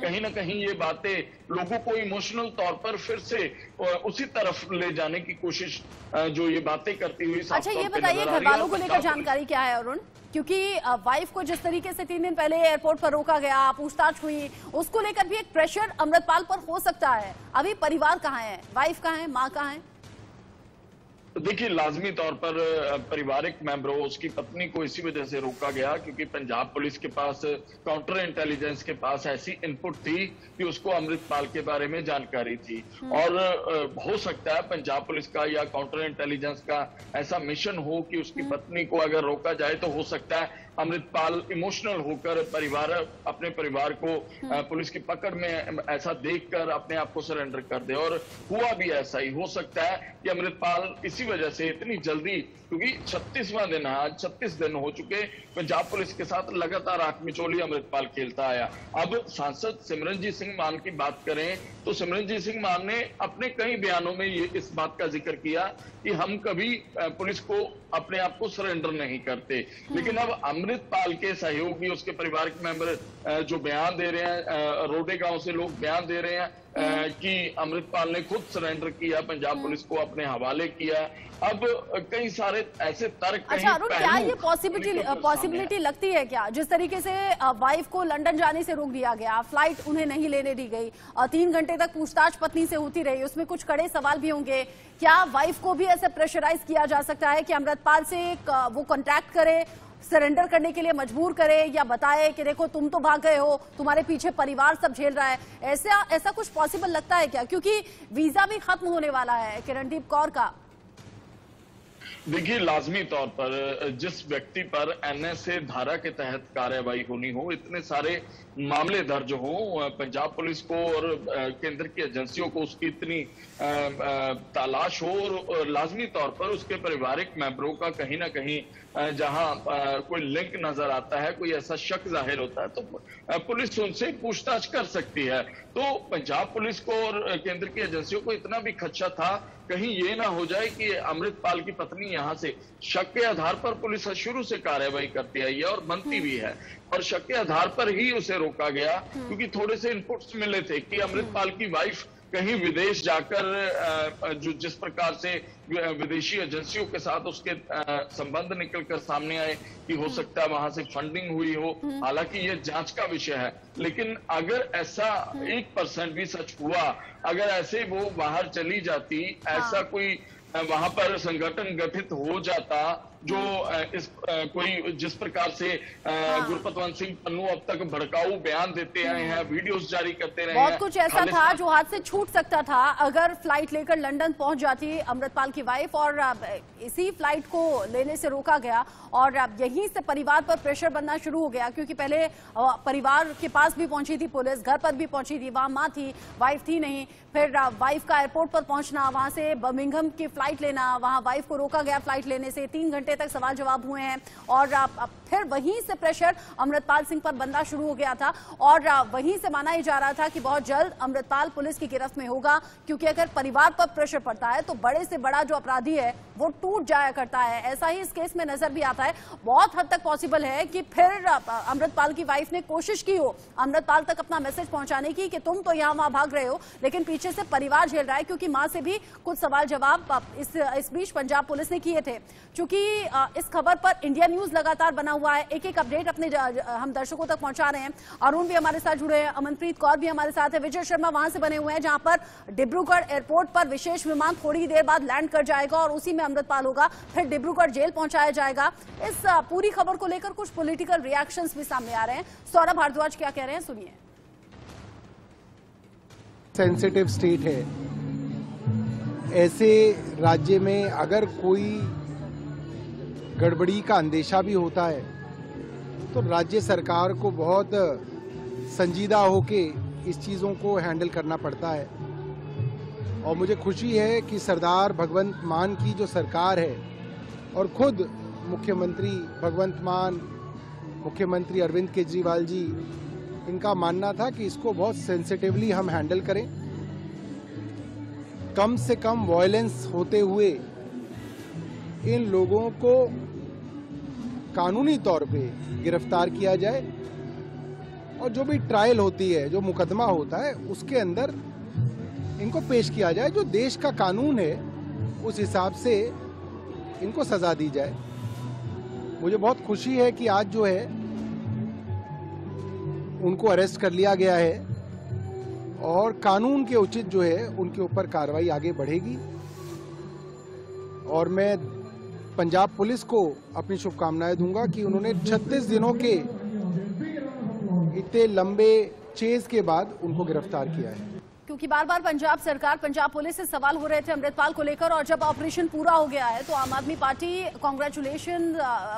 कहीं ना कहीं ये बातें लोगों को इमोशनल तौर पर फिर से उसी तरफ ले जाने की कोशिश जो ये बातें करती हुई। अच्छा, ये बताइए घर वालों को लेकर जानकारी क्या है अरुण? क्योंकि वाइफ को जिस तरीके से 3 दिन पहले एयरपोर्ट पर रोका गया, पूछताछ हुई, उसको लेकर भी एक प्रेशर अमृतपाल पर हो सकता है। अभी परिवार कहाँ है, वाइफ कहाँ है, माँ कहाँ है? देखिए, लाजमी तौर पर पारिवारिक मेंबरों, उसकी पत्नी को इसी वजह से रोका गया क्योंकि पंजाब पुलिस के पास, काउंटर इंटेलिजेंस के पास ऐसी इनपुट थी कि उसको अमृतपाल के बारे में जानकारी थी, और हो सकता है पंजाब पुलिस का या काउंटर इंटेलिजेंस का ऐसा मिशन हो कि उसकी पत्नी को अगर रोका जाए तो हो सकता है अमृतपाल इमोशनल होकर अपने परिवार को पुलिस की पकड़ में ऐसा देखकर अपने आप को सरेंडर कर दे, और हुआ भी ऐसा ही। हो सकता है कि अमृतपाल इसी वजह से इतनी जल्दी, क्योंकि 36वां दिन, आज 36 दिन हो चुके पंजाब पुलिस के साथ लगातार आंख मिचोली अमृतपाल खेलता आया। अब सांसद सिमरनजीत सिंह मान की बात करें तो सिमरनजीत सिंह मान ने अपने कई बयानों में ये इस बात का जिक्र किया कि हम कभी पुलिस को अपने आप को सरेंडर नहीं करते, लेकिन अब अमृतपाल के सहयोगी, उसके पारिवारिक मेंबर जो बयान दे रहे हैं, रोडे गांव से लोग बयान दे रहे हैं कि अमृतपाल ने खुद सरेंडर किया, पंजाब पुलिस को अपने हवाले किया। अब कई सारे ऐसे तर्क, अच्छा अरुण, क्या ये पॉसिबिलिटी लगती है क्या, जिस तरीके से वाइफ को लंदन जाने से रोक दिया गया, फ्लाइट उन्हें नहीं लेने दी गई, 3 घंटे तक पूछताछ पत्नी से होती रही, उसमें कुछ कड़े सवाल भी होंगे, क्या वाइफ को भी ऐसे प्रेशराइज किया जा सकता है कि अमृतपाल से वो कॉन्टैक्ट करे, सरेंडर करने के लिए मजबूर करे, या बताए कि देखो तुम तो भाग गए हो, तुम्हारे पीछे परिवार सब झेल रहा है, ऐसा कुछ पॉसिबल लगता है क्या? क्योंकि वीजा भी खत्म होने वाला है किरणदीप कौर का। देखिए, लाजमी तौर पर जिस व्यक्ति पर एनएसए धारा के तहत कार्रवाई होनी हो, इतने सारे मामले दर्ज हो, पंजाब पुलिस को और केंद्र की एजेंसियों को उसकी इतनी तलाश हो, और लाजमी तौर पर उसके पारिवारिक मेंबरों का कहीं ना कहीं जहां कोई लिंक नजर आता है, कोई ऐसा शक जाहिर होता है, तो पुलिस उनसे पूछताछ कर सकती है। तो पंजाब पुलिस को और केंद्र की एजेंसियों को इतना भी खदशा था कहीं ये ना हो जाए कि अमृतपाल की पत्नी यहां से, शक के आधार पर पुलिस शुरू से कार्रवाई करती आई है और बनती भी है, और शक के आधार पर ही उसे रोका गया क्योंकि थोड़े से इनपुट्स मिले थे कि अमृतपाल की वाइफ कहीं विदेश जाकर जो जिस प्रकार से विदेशी एजेंसियों के साथ उसके संबंध निकलकर सामने आए कि हो सकता है वहां से फंडिंग हुई हो, हालांकि ये जांच का विषय है, लेकिन अगर ऐसा 1% भी सच हुआ, अगर ऐसे वो बाहर चली जाती, ऐसा कोई वहां पर संगठन गठित हो जाता, जो कोई जिस प्रकार से गुरपतवंत सिंह पन्नू अब तक भड़काऊ बयान देते आए हैं, वीडियोस जारी करते रहे हैं। बहुत कुछ ऐसा था जो हाथ से छूट सकता था अगर फ्लाइट लेकर लंदन पहुंच जाती अमृतपाल की वाइफ, और इसी फ्लाइट को लेने से रोका गया और यहीं से परिवार पर प्रेशर बनना शुरू हो गया, क्योंकि पहले परिवार के पास भी पहुंची थी पुलिस, घर पर भी पहुंची थी, वहां मां थी, वाइफ थी नहीं। फिर वाइफ का एयरपोर्ट पर पहुंचना, वहां से बर्मिंघम की फ्लाइट लेना, वहां वाइफ को रोका गया फ्लाइट लेने से, 3 घंटे तक सवाल जवाब हुए हैं और फिर वहीं से प्रेशर अमृतपाल सिंह पर बनना शुरू हो गया था और वहीं से माना ही जा रहा था कि बहुत जल्द अमृतपाल पुलिस की गिरफ्त में होगा, क्योंकि अगर परिवार पर प्रेशर पड़ता है तो बड़े से बड़ा जो अपराधी है वो टूट जाया करता है। ऐसा ही इस केस में नजर भी आता है। बहुत हद तक पॉसिबल है कि फिर अमृतपाल की वाइफ ने कोशिश की हो अमृतपाल तक अपना मैसेज पहुंचाने की कि तुम तो यहाँ वहां भाग रहे हो, लेकिन पीछे से परिवार झेल रहा है, क्योंकि मां से भी कुछ सवाल जवाब इस बीच पंजाब पुलिस ने किए थे। चूंकि इस खबर पर इंडिया न्यूज लगातार बना हुआ है, एक एक अपडेट अपने हम दर्शकों तक पहुंचा रहे हैं। अरुण भी हमारे साथ जुड़े हैं, अमनप्रीत कौर भी हमारे साथ है, विजय शर्मा वहां से बने हुए हैं जहां पर डिब्रूगढ़ एयरपोर्ट पर विशेष विमान थोड़ी देर बाद लैंड कर जाएगा और उसी में अमृतपाल होगा, फिर डिब्रूगढ़ जेल पहुंचाया जाएगा। इस पूरी खबर को लेकर कुछ पॉलिटिकल रिएक्शंस भी सामने आ रहे हैं। सौरभ भारद्वाज क्या कह रहे हैं, सुनिए। सेंसिटिव स्टेट है, ऐसे राज्य में अगर कोई गड़बड़ी का अंदेशा भी होता है तो राज्य सरकार को बहुत संजीदा होके इस चीज़ों को हैंडल करना पड़ता है। और मुझे खुशी है कि सरदार भगवंत मान की जो सरकार है और खुद मुख्यमंत्री भगवंत मान, मुख्यमंत्री अरविंद केजरीवाल जी, इनका मानना था कि इसको बहुत सेंसिटिवली हम हैंडल करें, कम से कम वायलेंस होते हुए इन लोगों को कानूनी तौर पे गिरफ्तार किया जाए और जो भी ट्रायल होती है, जो मुकदमा होता है, उसके अंदर इनको पेश किया जाए, जो देश का कानून है उस हिसाब से इनको सजा दी जाए। मुझे बहुत खुशी है कि आज जो है उनको अरेस्ट कर लिया गया है और कानून के उचित जो है उनके ऊपर कार्रवाई आगे बढ़ेगी। और मैं पंजाब पुलिस को अपनी शुभकामनाएं दूंगा कि उन्होंने 36 दिनों के इतने लंबे चेज के बाद उनको गिरफ्तार किया है। क्योंकि बार बार पंजाब सरकार, पंजाब पुलिस से सवाल हो रहे थे अमृतपाल को लेकर, और जब ऑपरेशन पूरा हो गया है तो आम आदमी पार्टी कांग्रेचुलेशन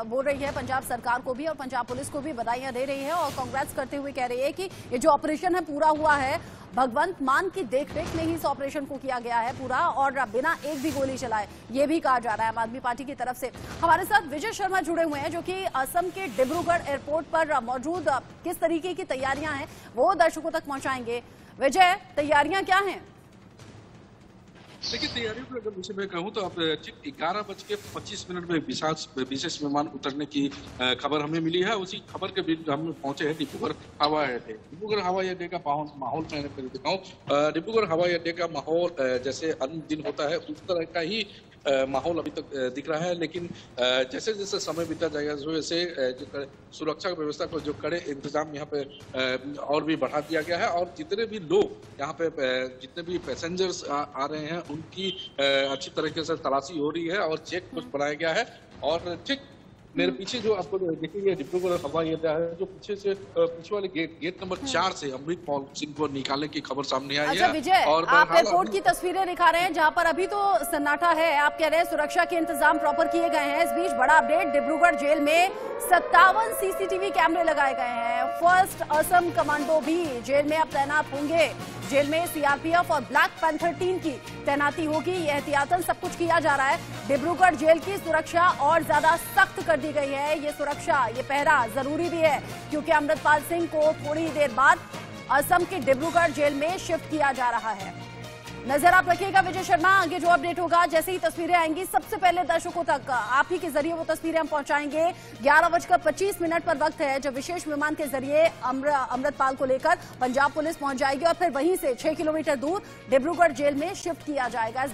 बोल रही है पंजाब सरकार को भी और पंजाब पुलिस को भी बधाइयां दे रही है और कांग्रेस करते हुए कह रही है कि ये जो ऑपरेशन है पूरा हुआ है, भगवंत मान की देखरेख में ही इस ऑपरेशन को किया गया है पूरा और बिना एक भी गोली चलाए, ये भी कहा जा रहा है आम आदमी पार्टी की तरफ से। हमारे साथ विजय शर्मा जुड़े हुए हैं जो कि असम के डिब्रूगढ़ एयरपोर्ट पर मौजूद किस तरीके की तैयारियां हैं वो दर्शकों तक पहुंचाएंगे। विजय, तैयारियां क्या हैं? देखिए, तैयारियों के अगर मैं कहूँ तो अब ठीक 11:25 में विशेष विमान उतरने की खबर हमें मिली है। उसी खबर के बीच हम पहुंचे हैं डिब्रूगढ़ हवाई अड्डे। डिब्रूगढ़ हवाई अड्डे का माहौल मैं दिखाऊं, डिब्रूगढ़ हवाई अड्डे का माहौल जैसे अन्य दिन होता है उस तरह का ही माहौल अभी तक दिख रहा है, लेकिन जैसे जैसे समय बीता जाएगा वैसे जो सुरक्षा व्यवस्था को जो कड़े इंतजाम यहाँ पे और भी बढ़ा दिया गया है और जितने भी लोग यहाँ पे जितने भी पैसेंजर्स आ रहे हैं उनकी अच्छी तरीके से तलाशी हो रही है और चेक पोस्ट बनाया गया है। और ठीक मेरे पीछे जो आपको देखेंगे डिब्रूगढ़ हवाई अड्डा है, जो पीछे वाले गेट नंबर 4 से अमृतपाल सिंह को निकालने की खबर सामने आई है। विजय, और आप एयरपोर्ट की तस्वीरें दिखा रहे हैं जहां पर अभी तो सन्नाटा है, आप कह रहे हैं सुरक्षा के इंतजाम प्रॉपर किए गए हैं। इस बीच बड़ा अपडेट, डिब्रूगढ़ जेल में 57 सीसीटीवी कैमरे लगाए गए हैं। फर्स्ट असम कमांडो भी जेल में अब तैनात होंगे। जेल में सीआरपीएफ और ब्लैक पैंथर टीम की तैनाती होगी। ये एहतियातन सब कुछ किया जा रहा है। डिब्रूगढ़ जेल की सुरक्षा और ज्यादा सख्त कर दी गई है। ये सुरक्षा, ये पहरा जरूरी भी है क्योंकि अमृतपाल सिंह को थोड़ी देर बाद असम के डिब्रूगढ़ जेल में शिफ्ट किया जा रहा है। नजर आप रखिएगा विजय शर्मा, आगे जो अपडेट होगा जैसे ही तस्वीरें आएंगी सबसे पहले दर्शकों तक आप ही के जरिए वो तस्वीरें हम पहुंचाएंगे। 11:25 पर वक्त है जब विशेष विमान के जरिए अमृतपाल को लेकर पंजाब पुलिस पहुंच जाएगी और फिर वहीं से 6 किलोमीटर दूर डिब्रूगढ़ जेल में शिफ्ट किया जाएगा।